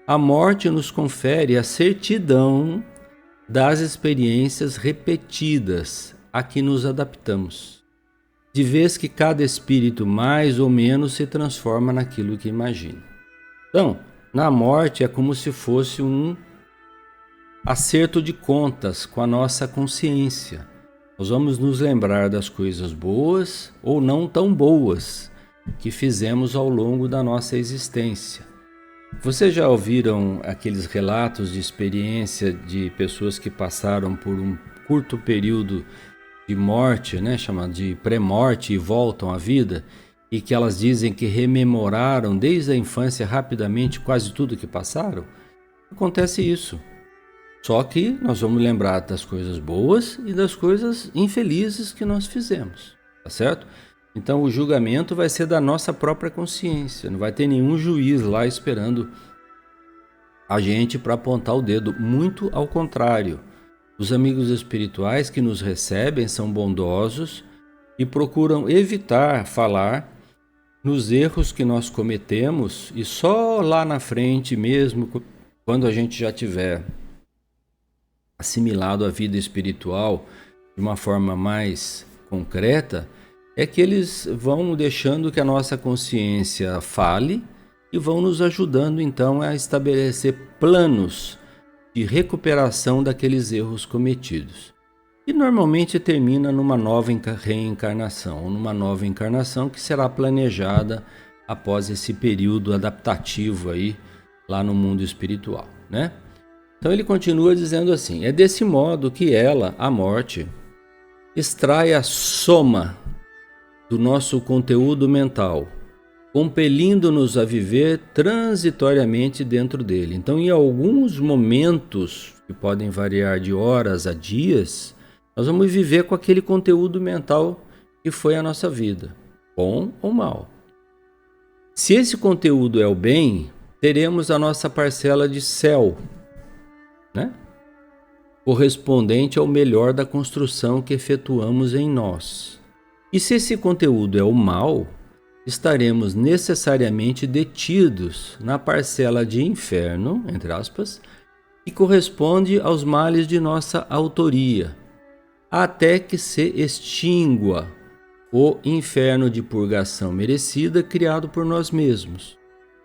a morte nos confere a certidão das experiências repetidas a que nos adaptamos, de vez que cada espírito mais ou menos se transforma naquilo que imagina. Então, na morte é como se fosse um acerto de contas com a nossa consciência. Nós vamos nos lembrar das coisas boas ou não tão boas que fizemos ao longo da nossa existência. Vocês já ouviram aqueles relatos de experiência de pessoas que passaram por um curto período de morte, né, chamado de pré-morte, e voltam à vida, e que elas dizem que rememoraram desde a infância rapidamente quase tudo que passaram? Acontece isso. Só que nós vamos lembrar das coisas boas e das coisas infelizes que nós fizemos, tá certo? Então o julgamento vai ser da nossa própria consciência, não vai ter nenhum juiz lá esperando a gente para apontar o dedo, muito ao contrário. Os amigos espirituais que nos recebem são bondosos e procuram evitar falar nos erros que nós cometemos, e só lá na frente mesmo, quando a gente já tiver assimilado a vida espiritual de uma forma mais concreta, é que eles vão deixando que a nossa consciência fale e vão nos ajudando então a estabelecer planos de recuperação daqueles erros cometidos. E normalmente termina numa nova reencarnação, ou numa nova encarnação que será planejada após esse período adaptativo aí lá no mundo espiritual, né? Então ele continua dizendo assim: é desse modo que ela, a morte, extrai a soma do nosso conteúdo mental, compelindo-nos a viver transitoriamente dentro dele. Então, em alguns momentos, que podem variar de horas a dias, nós vamos viver com aquele conteúdo mental que foi a nossa vida, bom ou mal. Se esse conteúdo é o bem, teremos a nossa parcela de céu, né? Correspondente ao melhor da construção que efetuamos em nós. E se esse conteúdo é o mal, estaremos necessariamente detidos na parcela de inferno, entre aspas, que corresponde aos males de nossa autoria. até que se extingua o inferno de purgação merecida criado por nós mesmos,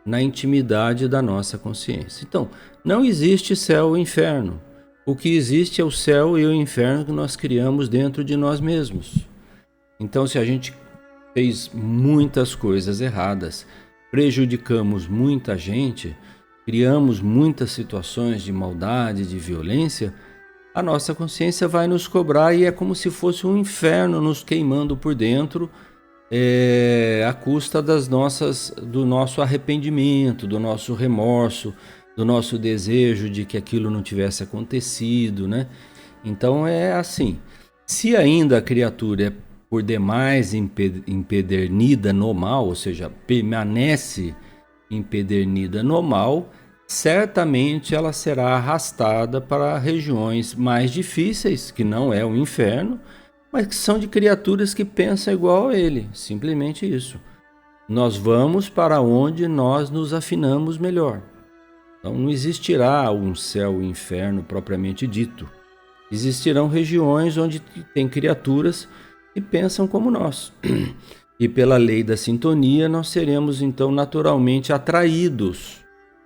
na intimidade da nossa consciência. Então, não existe céu e inferno. O que existe é o céu e o inferno que nós criamos dentro de nós mesmos. Então, se a gente fez muitas coisas erradas, prejudicamos muita gente, criamos muitas situações de maldade, de violência, a nossa consciência vai nos cobrar e é como se fosse um inferno nos queimando por dentro, à custa do nosso arrependimento, do nosso remorso, do nosso desejo de que aquilo não tivesse acontecido, né? Então é assim, se ainda a criatura é por demais empedernida no mal, ou seja, permanece empedernida no mal, certamente ela será arrastada para regiões mais difíceis, que não é o inferno, mas que são de criaturas que pensam igual a ele, simplesmente isso. Nós vamos para onde nós nos afinamos melhor. Então não existirá um céu e inferno propriamente dito. Existirão regiões onde tem criaturas que pensam como nós. E pela lei da sintonia nós seremos então naturalmente atraídos,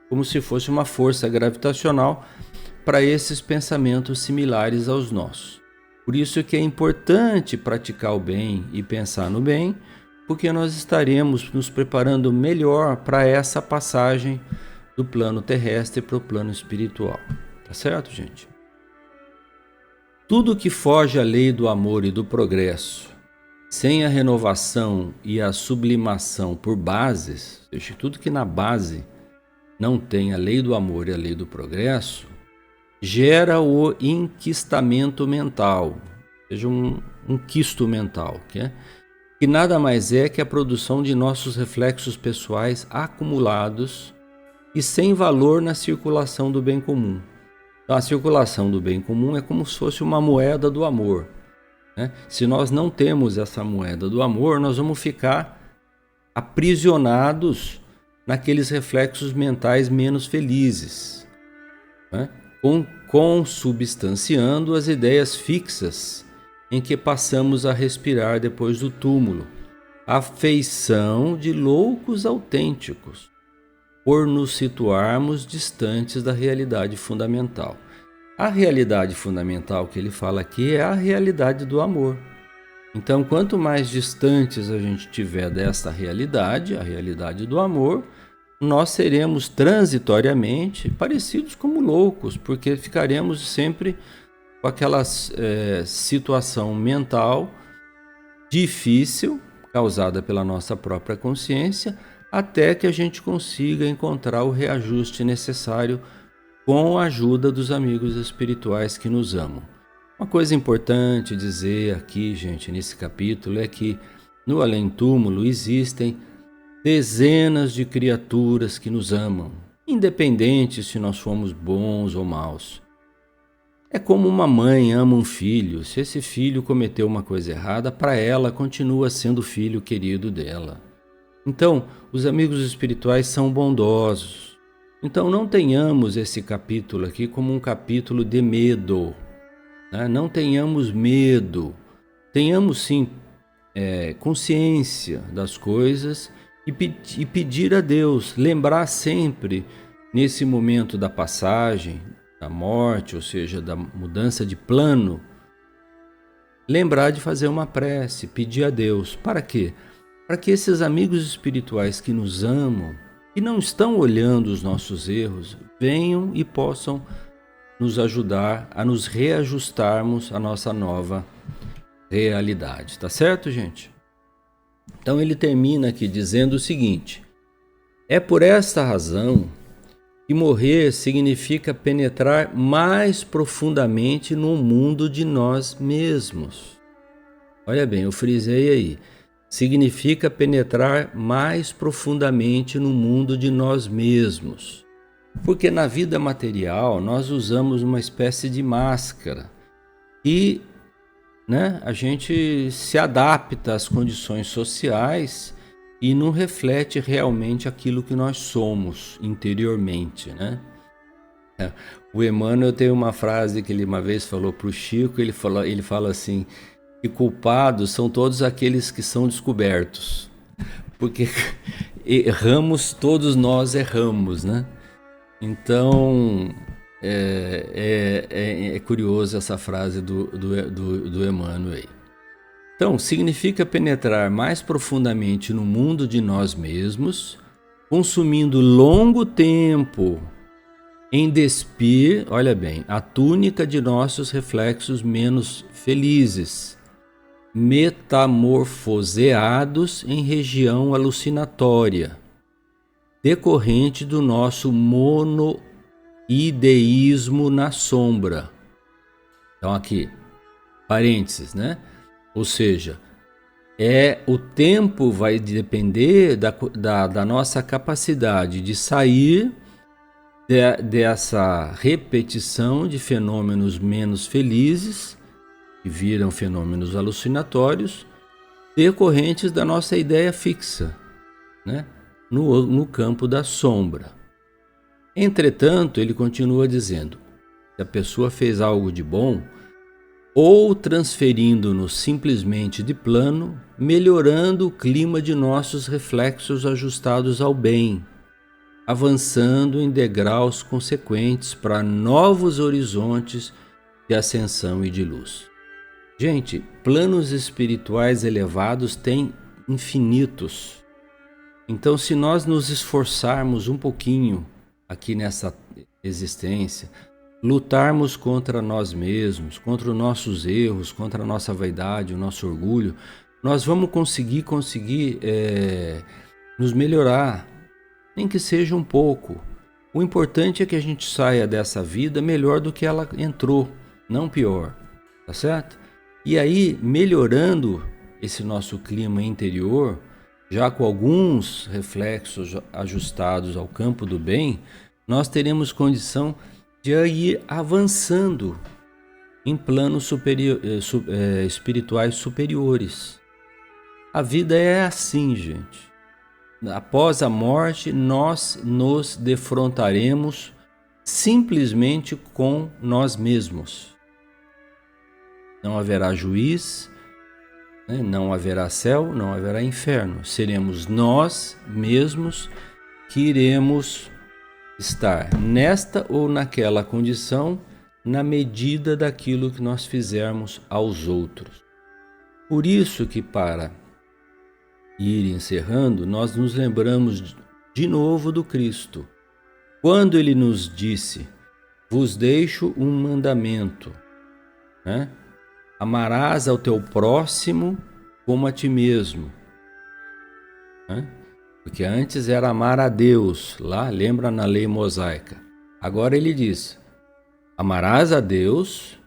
como se fosse uma força gravitacional, para esses pensamentos similares aos nossos. Por isso que é importante praticar o bem e pensar no bem, porque nós estaremos nos preparando melhor para essa passagem do plano terrestre para o plano espiritual. Tá certo, gente? Tudo que foge à lei do amor e do progresso, sem a renovação e a sublimação por bases, ou seja, tudo que na base não tem a lei do amor e a lei do progresso, gera o enquistamento mental, ou seja, um quisto mental, que nada mais é que a produção de nossos reflexos pessoais acumulados e sem valor na circulação do bem comum. Então, a circulação do bem comum é como se fosse uma moeda do amor, né? Se nós não temos essa moeda do amor, nós vamos ficar aprisionados naqueles reflexos mentais menos felizes, né? Consubstanciando as ideias fixas em que passamos a respirar depois do túmulo, a feição de loucos autênticos, por nos situarmos distantes da realidade fundamental. A realidade fundamental que ele fala aqui é a realidade do amor. Então, quanto mais distantes a gente tiver dessa realidade, a realidade do amor, nós seremos transitoriamente parecidos como loucos, porque ficaremos sempre com aquela situação mental difícil, causada pela nossa própria consciência, até que a gente consiga encontrar o reajuste necessário com a ajuda dos amigos espirituais que nos amam. Uma coisa importante dizer aqui, gente, nesse capítulo, é que no além-túmulo existem dezenas de criaturas que nos amam, independente se nós fomos bons ou maus. É como uma mãe ama um filho. Se esse filho cometeu uma coisa errada, para ela continua sendo o filho querido dela. Então, os amigos espirituais são bondosos. Então, não tenhamos esse capítulo aqui como um capítulo de medo, né? Não tenhamos medo. Tenhamos, sim, consciência das coisas e pedir a Deus, lembrar sempre, nesse momento da passagem, da morte, ou seja, da mudança de plano, lembrar de fazer uma prece, pedir a Deus. Para quê? Para que esses amigos espirituais que nos amam, que não estão olhando os nossos erros, venham e possam nos ajudar a nos reajustarmos à nossa nova realidade. Tá certo, gente? Então ele termina aqui dizendo o seguinte: é por esta razão que morrer significa penetrar mais profundamente no mundo de nós mesmos. Olha bem, eu frisei aí. Significa penetrar mais profundamente no mundo de nós mesmos. Porque na vida material nós usamos uma espécie de máscara e, a gente se adapta às condições sociais e não reflete realmente aquilo que nós somos interiormente, né? O Emmanuel tem uma frase que ele uma vez falou para o Chico, ele fala assim, que culpados são todos aqueles que são descobertos. Porque erramos, todos nós erramos, né? Então, é curioso essa frase do Emmanuel aí. Então, significa penetrar mais profundamente no mundo de nós mesmos, consumindo longo tempo em despir, olha bem, a túnica de nossos reflexos menos felizes, metamorfoseados em região alucinatória, decorrente do nosso monoideísmo na sombra. Então aqui, parênteses, né? Ou seja, o tempo vai depender da nossa capacidade de sair dessa repetição de fenômenos menos felizes, que viram fenômenos alucinatórios, decorrentes da nossa ideia fixa, né? No campo da sombra. Entretanto, ele continua dizendo, se a pessoa fez algo de bom, ou transferindo-nos simplesmente de plano, melhorando o clima de nossos reflexos ajustados ao bem, avançando em degraus consequentes para novos horizontes de ascensão e de luz. Gente, planos espirituais elevados têm infinitos. Então, se nós nos esforçarmos um pouquinho aqui nessa existência, lutarmos contra nós mesmos, contra os nossos erros, contra a nossa vaidade, o nosso orgulho, nós vamos conseguir nos melhorar, nem que seja um pouco. O importante é que a gente saia dessa vida melhor do que ela entrou, não pior, tá certo? E aí, melhorando esse nosso clima interior, já com alguns reflexos ajustados ao campo do bem, nós teremos condição de ir avançando em planos espirituais superiores. A vida é assim, gente. Após a morte, nós nos defrontaremos simplesmente com nós mesmos. Não haverá juiz, né? Não haverá céu, não haverá inferno. Seremos nós mesmos que iremos estar nesta ou naquela condição na medida daquilo que nós fizermos aos outros. Por isso que, para ir encerrando, nós nos lembramos de novo do Cristo, quando ele nos disse, vos deixo um mandamento, né? Amarás ao teu próximo como a ti mesmo, né? Porque antes era amar a Deus, lá lembra na lei mosaica. Agora ele diz, amarás a Deus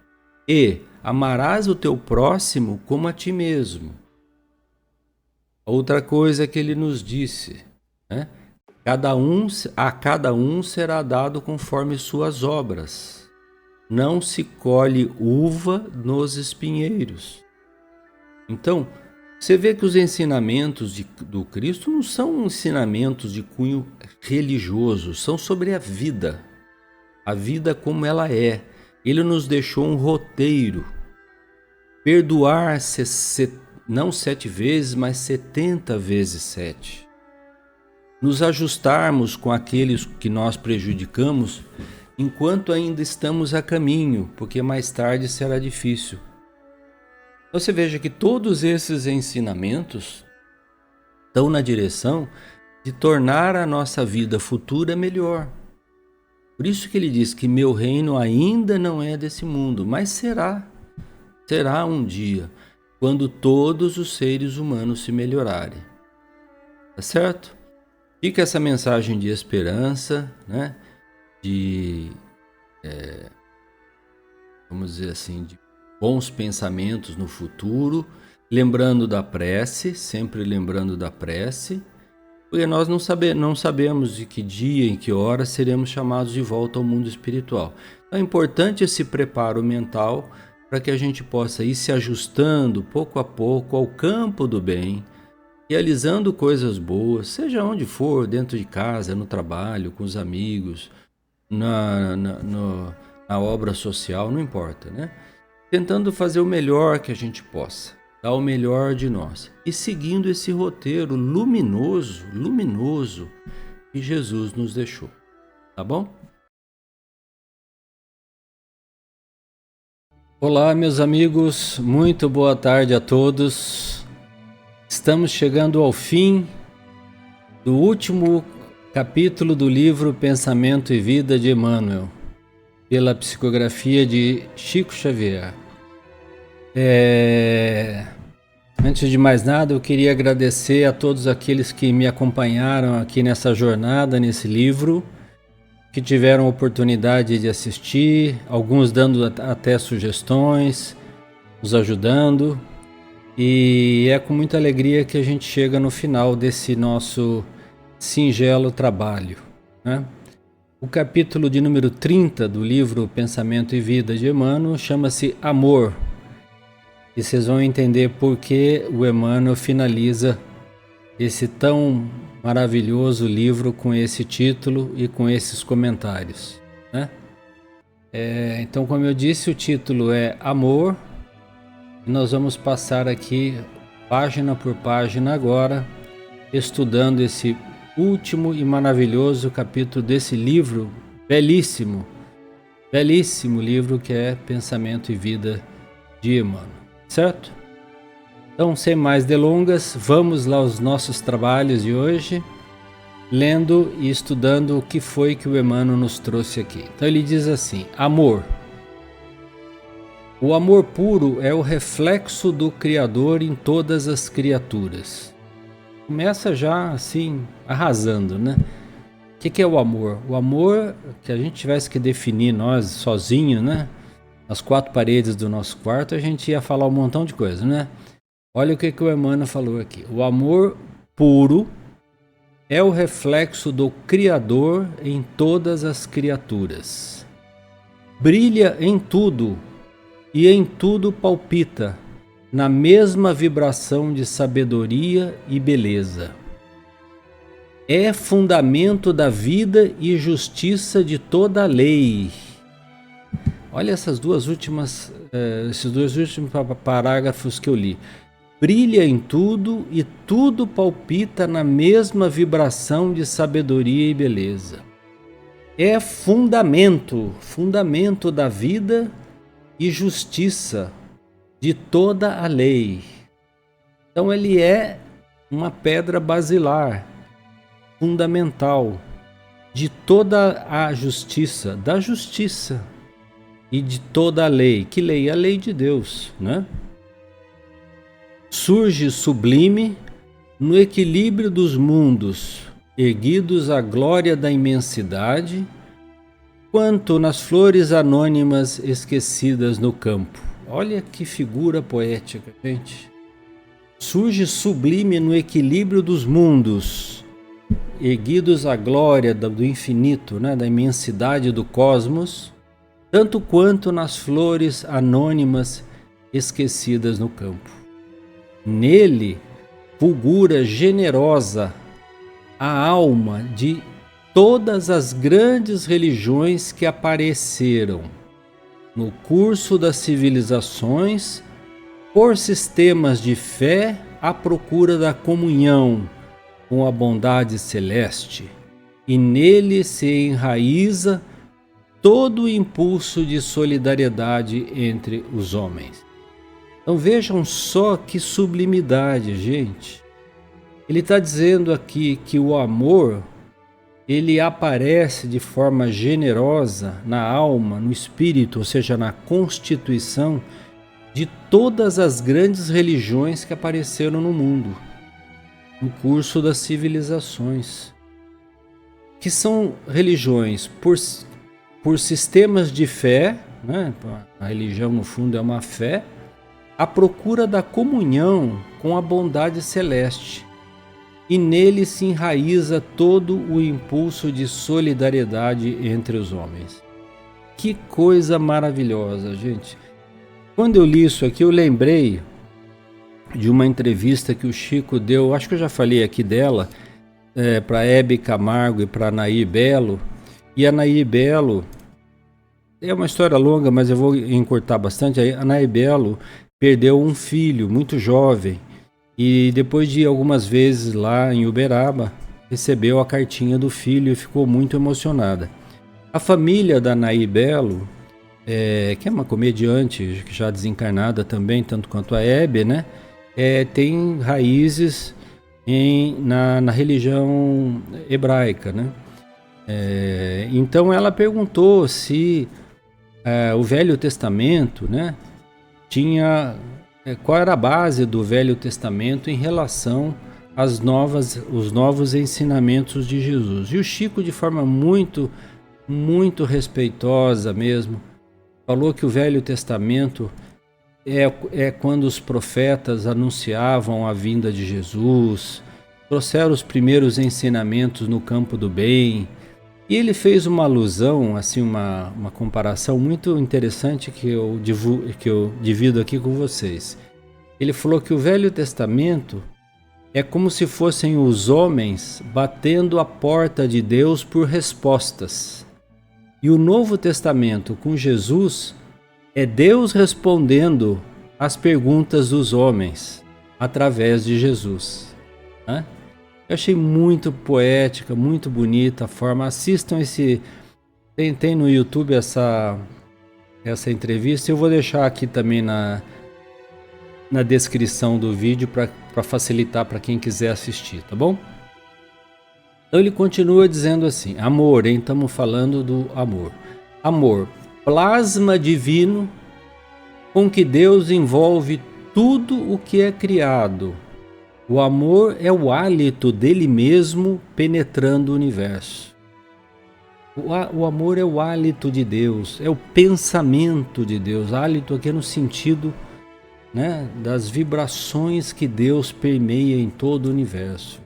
e amarás o teu próximo como a ti mesmo. Outra coisa que ele nos disse, né? A cada um será dado conforme suas obras. Não se colhe uva nos espinheiros. Então, você vê que os ensinamentos do Cristo não são ensinamentos de cunho religioso, são sobre a vida como ela é. Ele nos deixou um roteiro. Perdoar não 7 vezes, mas 70 vezes 7. Nos ajustarmos com aqueles que nós prejudicamos enquanto ainda estamos a caminho, porque mais tarde será difícil. Você veja que todos esses ensinamentos estão na direção de tornar a nossa vida futura melhor. Por isso que ele diz que meu reino ainda não é desse mundo, mas será um dia, quando todos os seres humanos se melhorarem. Tá certo? Fica essa mensagem de esperança, né? Vamos dizer assim, de bons pensamentos no futuro, lembrando da prece, sempre lembrando da prece, porque nós não sabemos de que dia, em que hora seremos chamados de volta ao mundo espiritual. Então é importante esse preparo mental para que a gente possa ir se ajustando pouco a pouco ao campo do bem, realizando coisas boas, seja onde for, dentro de casa, no trabalho, com os amigos, na obra social, não importa, né? Tentando fazer o melhor que a gente possa, dar o melhor de nós e seguindo esse roteiro luminoso que Jesus nos deixou, tá bom? Olá, meus amigos, muito boa tarde a todos. Estamos chegando ao fim do último capítulo do livro Pensamento e Vida de Emmanuel, pela psicografia de Chico Xavier. Antes de mais nada, eu queria agradecer a todos aqueles que me acompanharam aqui nessa jornada, nesse livro, que tiveram oportunidade de assistir, alguns dando até sugestões, nos ajudando. E é com muita alegria que a gente chega no final desse nosso singelo trabalho, né? O capítulo de número 30 do livro Pensamento e Vida de Emmanuel chama-se Amor. E vocês vão entender por que o Emmanuel finaliza esse tão maravilhoso livro com esse título e com esses comentários, né? Então, como eu disse, o título é Amor. E nós vamos passar aqui página por página agora, estudando esse último e maravilhoso capítulo desse livro, belíssimo livro que é Pensamento e Vida de Emmanuel, certo? Então, sem mais delongas, vamos lá aos nossos trabalhos de hoje, lendo e estudando o que foi que o Emmanuel nos trouxe aqui. Então ele diz assim: amor. O amor puro é o reflexo do Criador em todas as criaturas. Começa já assim, arrasando, né? O que é o amor? O amor, que a gente tivesse que definir nós sozinhos, né? Nas quatro paredes do nosso quarto, a gente ia falar um montão de coisa, né? Olha o que o Emmanuel falou aqui. O amor puro é o reflexo do Criador em todas as criaturas. Brilha em tudo e em tudo palpita, na mesma vibração de sabedoria e beleza. É fundamento da vida e justiça de toda a lei. Olha esses dois últimos parágrafos que eu li. Brilha em tudo e tudo palpita na mesma vibração de sabedoria e beleza. É fundamento da vida e justiça de toda a lei. Então ele é uma pedra basilar, fundamental de toda a justiça, da justiça e de toda a lei. Que lei? A lei de Deus, né? Surge sublime no equilíbrio dos mundos, erguidos à glória da imensidade, quanto nas flores anônimas esquecidas no campo. Olha que figura poética, gente. Surge sublime no equilíbrio dos mundos, erguidos à glória do infinito, né, da imensidade do cosmos, tanto quanto nas flores anônimas esquecidas no campo. Nele fulgura generosa a alma de todas as grandes religiões que apareceram no curso das civilizações por sistemas de fé à procura da comunhão com a bondade celeste, e nele se enraiza todo o impulso de solidariedade entre os homens. Então vejam só que sublimidade, gente. Ele está dizendo aqui que o amor, ele aparece de forma generosa na alma, no espírito, ou seja, na constituição de todas as grandes religiões que apareceram no mundo, no curso das civilizações, que são religiões por sistemas de fé, né? A religião no fundo é uma fé, à procura da comunhão com a bondade celeste, e nele se enraiza todo o impulso de solidariedade entre os homens. Que coisa maravilhosa, gente! Quando eu li isso aqui, eu lembrei de uma entrevista que o Chico deu, acho que eu já falei aqui dela, para Hebe Camargo e para Nair Belo, E a Nair Belo, é uma história longa, mas eu vou encurtar bastante. A Nair Belo perdeu um filho muito jovem e depois de algumas vezes lá em Uberaba, recebeu a cartinha do filho e ficou muito emocionada. A família da Nair Belo, que é uma comediante já desencarnada também, tanto quanto a Hebe, né? Tem raízes na religião hebraica, né? Então ela perguntou se o Velho Testamento, né, tinha qual era a base do Velho Testamento em relação os novos ensinamentos de Jesus. E o Chico, de forma muito respeitosa mesmo, falou que o Velho Testamento é quando os profetas anunciavam a vinda de Jesus, trouxeram os primeiros ensinamentos no campo do bem. E ele fez uma alusão, assim, uma comparação muito interessante que eu divido aqui com vocês. Ele falou que o Velho Testamento é como se fossem os homens batendo a porta de Deus por respostas. E o Novo Testamento com Jesus é Deus respondendo às perguntas dos homens através de Jesus, né? Eu achei muito poética, muito bonita a forma. Assistam tem no YouTube essa entrevista. Eu vou deixar aqui também na descrição do vídeo para facilitar para quem quiser assistir, tá bom? Então ele continua dizendo assim: amor, hein? Estamos falando do amor. Amor, plasma divino com que Deus envolve tudo o que é criado. O amor é o hálito dele mesmo penetrando o universo. O amor é o hálito de Deus, é o pensamento de Deus. Hálito aqui é no sentido, né, das vibrações que Deus permeia em todo o universo.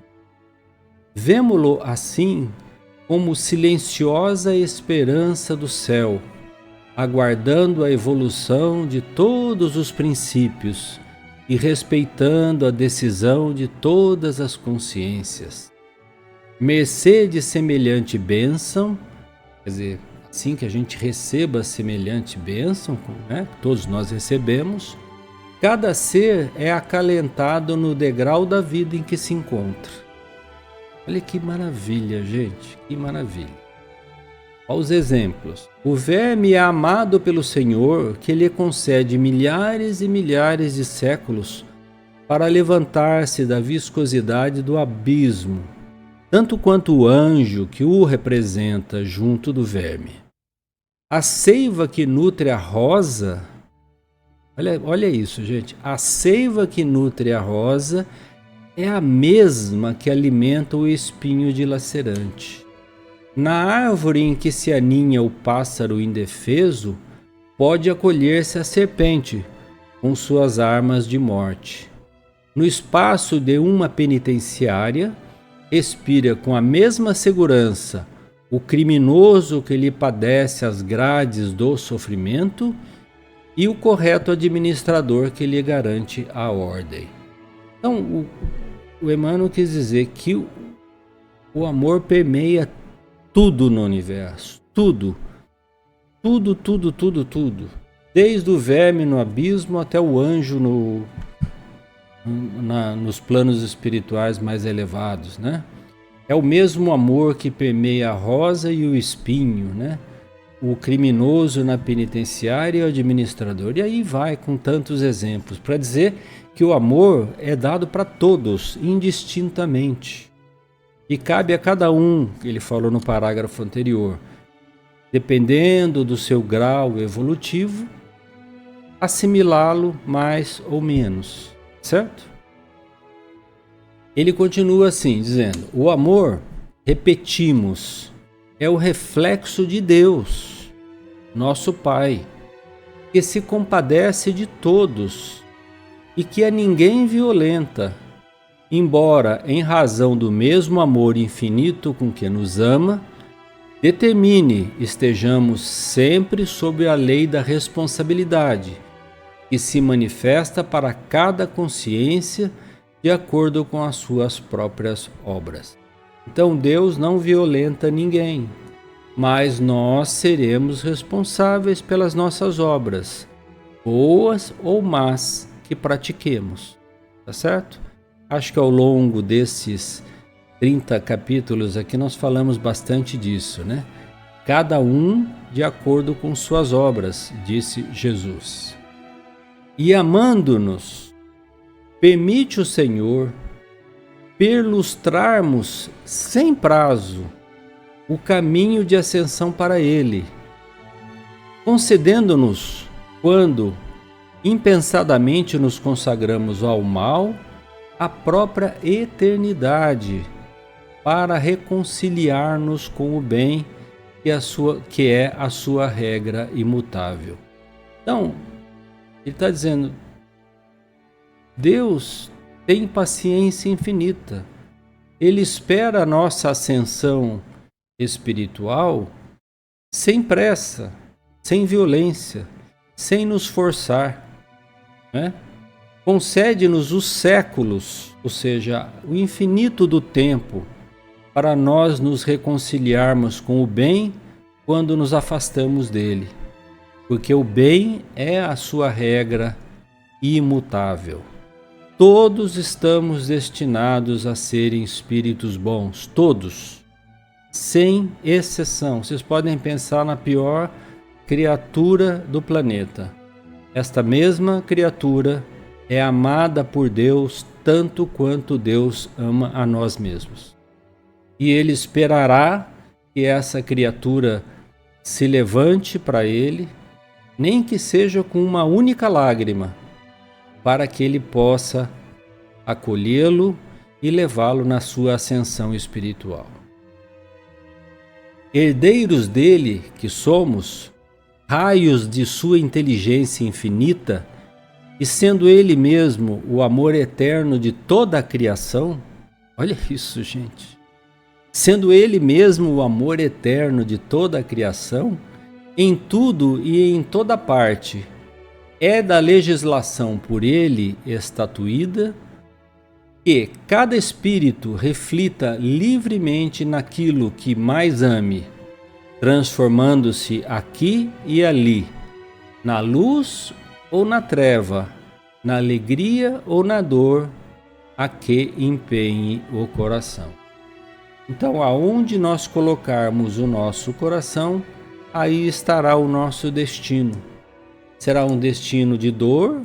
Vemo-lo assim como silenciosa esperança do céu, aguardando a evolução de todos os princípios e respeitando a decisão de todas as consciências. Mercê de semelhante bênção, quer dizer, assim que a gente receba semelhante bênção, né, todos nós recebemos, cada ser é acalentado no degrau da vida em que se encontra. Olha que maravilha, gente, que maravilha. Aos exemplos. O verme é amado pelo Senhor, que lhe concede milhares e milhares de séculos para levantar-se da viscosidade do abismo, tanto quanto o anjo que o representa junto do verme. A seiva que nutre a rosa, olha isso, gente, a seiva que nutre a rosa é a mesma que alimenta o espinho dilacerante. Na árvore em que se aninha o pássaro indefeso, pode acolher-se a serpente com suas armas de morte. No espaço de uma penitenciária, expira com a mesma segurança o criminoso que lhe padece as grades do sofrimento e o correto administrador que lhe garante a ordem. Então, o Emmanuel quis dizer que o amor permeia tudo no universo, tudo. Desde o verme no abismo até o anjo nos planos espirituais mais elevados, né? É o mesmo amor que permeia a rosa e o espinho, né? O criminoso na penitenciária e o administrador. E aí vai com tantos exemplos para dizer que o amor é dado para todos, indistintamente. E cabe a cada um, que ele falou no parágrafo anterior, dependendo do seu grau evolutivo, assimilá-lo mais ou menos, certo? Ele continua assim, dizendo: o amor, repetimos, é o reflexo de Deus, nosso Pai, que se compadece de todos e que a ninguém violenta, embora, em razão do mesmo amor infinito com que nos ama, determine estejamos sempre sob a lei da responsabilidade, que se manifesta para cada consciência de acordo com as suas próprias obras. Então Deus não violenta ninguém. mas nós seremos responsáveis pelas nossas obras, boas ou más, que pratiquemos. Tá certo? Acho que ao longo desses 30 capítulos aqui nós falamos bastante disso, né? Cada um de acordo com suas obras, disse Jesus. E amando-nos, permite o Senhor perlustrarmos sem prazo o caminho de ascensão para Ele, concedendo-nos, quando impensadamente nos consagramos ao mal, a própria eternidade, para reconciliar-nos com o bem, que é a sua regra imutável. Então, ele está dizendo, Deus tem paciência infinita. Ele espera a nossa ascensão espiritual sem pressa, sem violência, sem nos forçar, né? Concede-nos os séculos, ou seja, o infinito do tempo, para nós nos reconciliarmos com o bem quando nos afastamos dele, porque o bem é a sua regra imutável. Todos estamos destinados a serem espíritos bons, todos, sem exceção. Vocês podem pensar na pior criatura do planeta. Esta mesma criatura é amada por Deus tanto quanto Deus ama a nós mesmos. E Ele esperará que essa criatura se levante para Ele, nem que seja com uma única lágrima, para que Ele possa acolhê-lo e levá-lo na sua ascensão espiritual. Herdeiros dele que somos, raios de sua inteligência infinita, e sendo Ele mesmo o amor eterno de toda a criação, olha isso, gente. Sendo Ele mesmo o amor eterno de toda a criação, em tudo e em toda parte, é da legislação por Ele estatuída que cada espírito reflita livremente naquilo que mais ame, transformando-se aqui e ali, na luz ou na treva, na alegria ou na dor, a que empenhe o coração. Então, aonde nós colocarmos o nosso coração, aí estará o nosso destino. Será um destino de dor,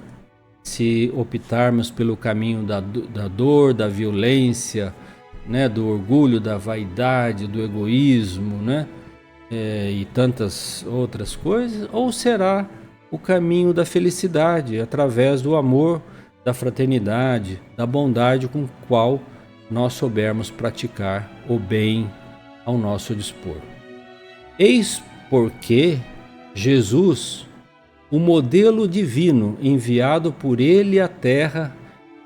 se optarmos pelo caminho da dor, da violência, né, do orgulho, da vaidade, do egoísmo, né, e tantas outras coisas, ou será o caminho da felicidade, através do amor, da fraternidade, da bondade com o qual nós soubermos praticar o bem ao nosso dispor. Eis porque Jesus, o modelo divino enviado por Ele à Terra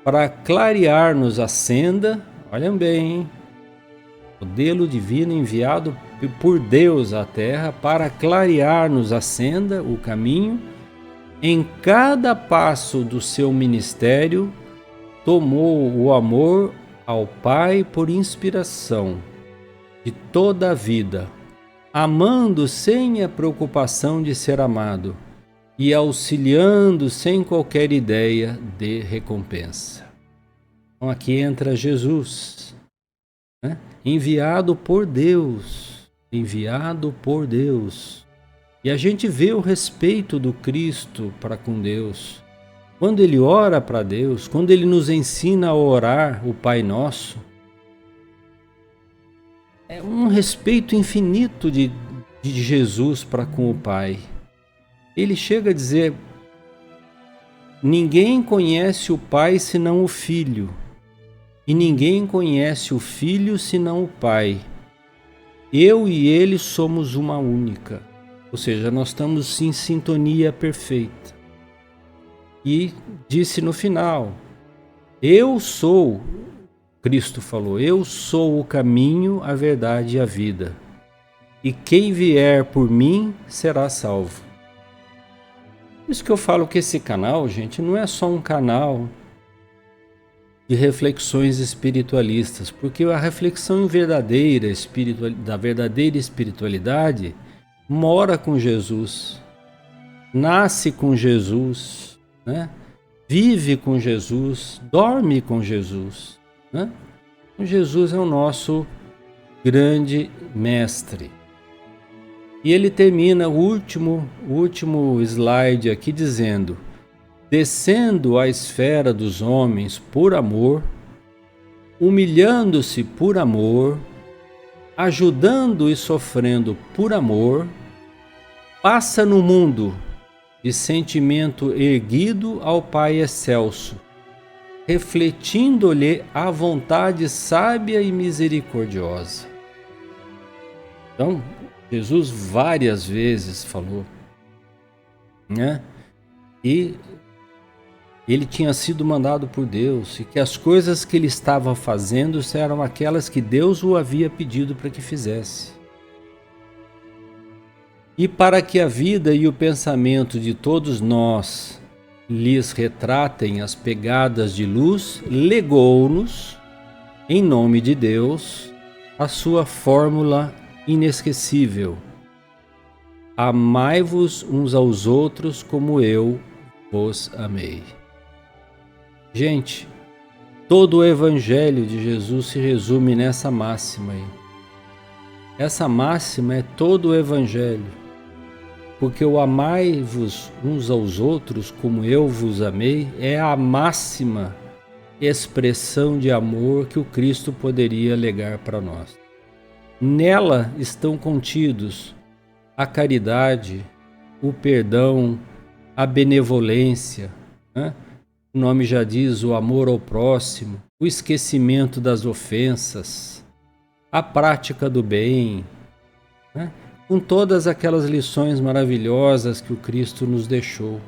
para clarear-nos a senda, olhem bem, hein? Modelo divino enviado por Deus à Terra para clarear-nos a senda, o caminho, em cada passo do seu ministério, tomou o amor ao Pai por inspiração de toda a vida, amando sem a preocupação de ser amado e auxiliando sem qualquer ideia de recompensa. Então aqui entra Jesus, né? Enviado por Deus, E a gente vê o respeito do Cristo para com Deus. Quando ele ora para Deus, quando ele nos ensina a orar o Pai Nosso, é um respeito infinito de Jesus para com o Pai. Ele chega a dizer: ninguém conhece o Pai senão o Filho, e ninguém conhece o Filho senão o Pai. Eu e ele somos uma única. Ou seja, nós estamos em sintonia perfeita. E disse no final: eu sou, Cristo falou, eu sou o caminho, a verdade e a vida. E quem vier por mim será salvo. Isso que eu falo que esse canal, gente, não é só um canal de reflexões espiritualistas, porque a reflexão verdadeira da verdadeira espiritualidade mora com Jesus, nasce com Jesus, né? Vive com Jesus, dorme com Jesus, né? Jesus é o nosso grande mestre. E ele termina o último slide aqui dizendo: descendo à esfera dos homens por amor, humilhando-se por amor, ajudando e sofrendo por amor, passa no mundo de sentimento erguido ao Pai excelso, refletindo-lhe a vontade sábia e misericordiosa. Então, Jesus várias vezes falou, né? E ele tinha sido mandado por Deus e que as coisas que ele estava fazendo eram aquelas que Deus o havia pedido para que fizesse. E para que a vida e o pensamento de todos nós lhes retratem as pegadas de luz, legou-nos, em nome de Deus, a sua fórmula inesquecível: amai-vos uns aos outros como eu vos amei. Gente, todo o Evangelho de Jesus se resume nessa máxima aí. Essa máxima é todo o Evangelho, porque o amai-vos uns aos outros como eu vos amei é a máxima expressão de amor que o Cristo poderia legar para nós. Nela estão contidos a caridade, o perdão, a benevolência, né? O nome já diz, o amor ao próximo, o esquecimento das ofensas, a prática do bem, né? Com todas aquelas lições maravilhosas que o Cristo nos deixou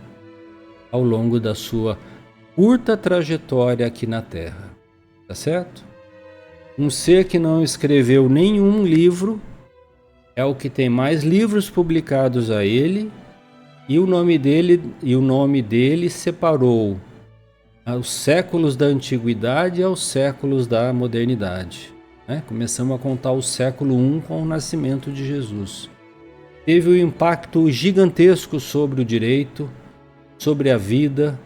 ao longo da sua curta trajetória aqui na Terra. Tá certo? Um ser que não escreveu nenhum livro é o que tem mais livros publicados a ele, e o nome dele separou aos séculos da antiguidade e aos séculos da modernidade, né? Começamos a contar o século I com o nascimento de Jesus. Teve um impacto gigantesco sobre o direito, sobre a vida,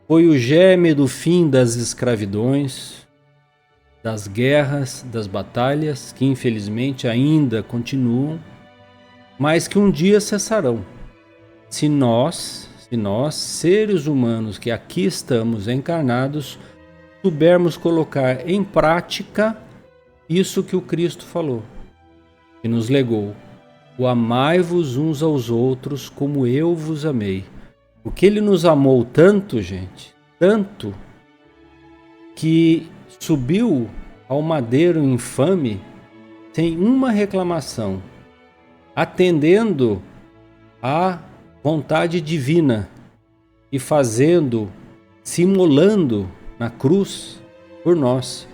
foi o germe do fim das escravidões, das guerras, das batalhas, que infelizmente ainda continuam, mas que um dia cessarão. Se nós, seres humanos que aqui estamos encarnados, soubermos colocar em prática isso que o Cristo falou, que nos legou: o amai-vos uns aos outros como eu vos amei. Porque ele nos amou tanto, gente, tanto, que subiu ao madeiro infame sem uma reclamação, atendendo à vontade divina e se imolando na cruz por nós,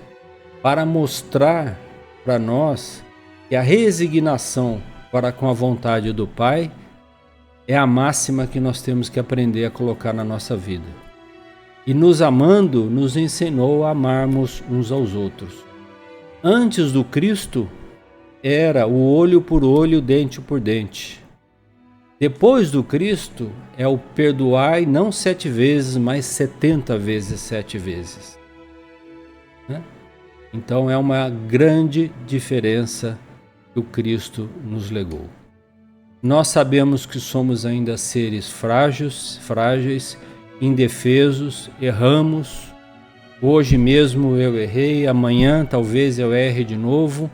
para mostrar para nós que a resignação para com a vontade do Pai é a máxima que nós temos que aprender a colocar na nossa vida. E nos amando, nos ensinou a amarmos uns aos outros. Antes do Cristo, era o olho por olho, dente por dente. Depois do Cristo, é o perdoai não 7 vezes, mas 70 vezes 7 vezes. Né? Então é uma grande diferença que o Cristo nos legou. Nós sabemos que somos ainda seres frágeis, indefesos, erramos. Hoje mesmo eu errei, amanhã talvez eu erre de novo,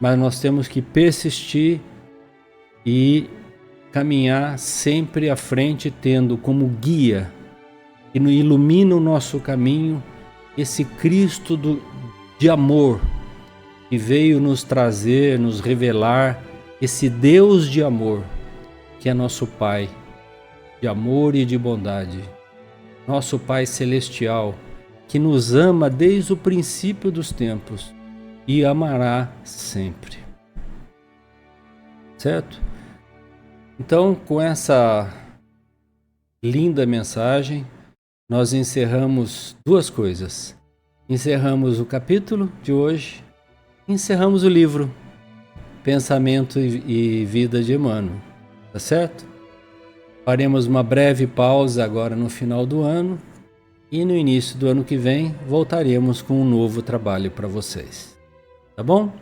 mas nós temos que persistir e caminhar sempre à frente, tendo como guia que ilumina o nosso caminho esse Cristo de amor, que veio nos trazer, nos revelar esse Deus de amor, que é nosso Pai, de amor e de bondade. Nosso Pai Celestial, que nos ama desde o princípio dos tempos e amará sempre. Certo? Então, com essa linda mensagem, nós encerramos duas coisas. encerramos o capítulo de hoje, encerramos o livro Pensamento e Vida de Emmanuel, tá certo? Faremos uma breve pausa agora no final do ano e no início do ano que vem voltaremos com um novo trabalho para vocês, tá bom?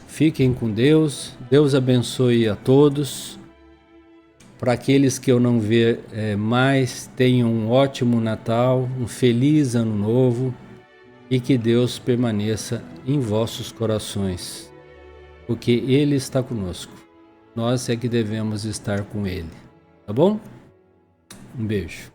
Fiquem com Deus, Deus abençoe a todos. Para aqueles que eu não ver mais, tenham um ótimo Natal, um feliz Ano Novo e que Deus permaneça em vossos corações, porque Ele está conosco. Nós é que devemos estar com Ele, tá bom? Um beijo.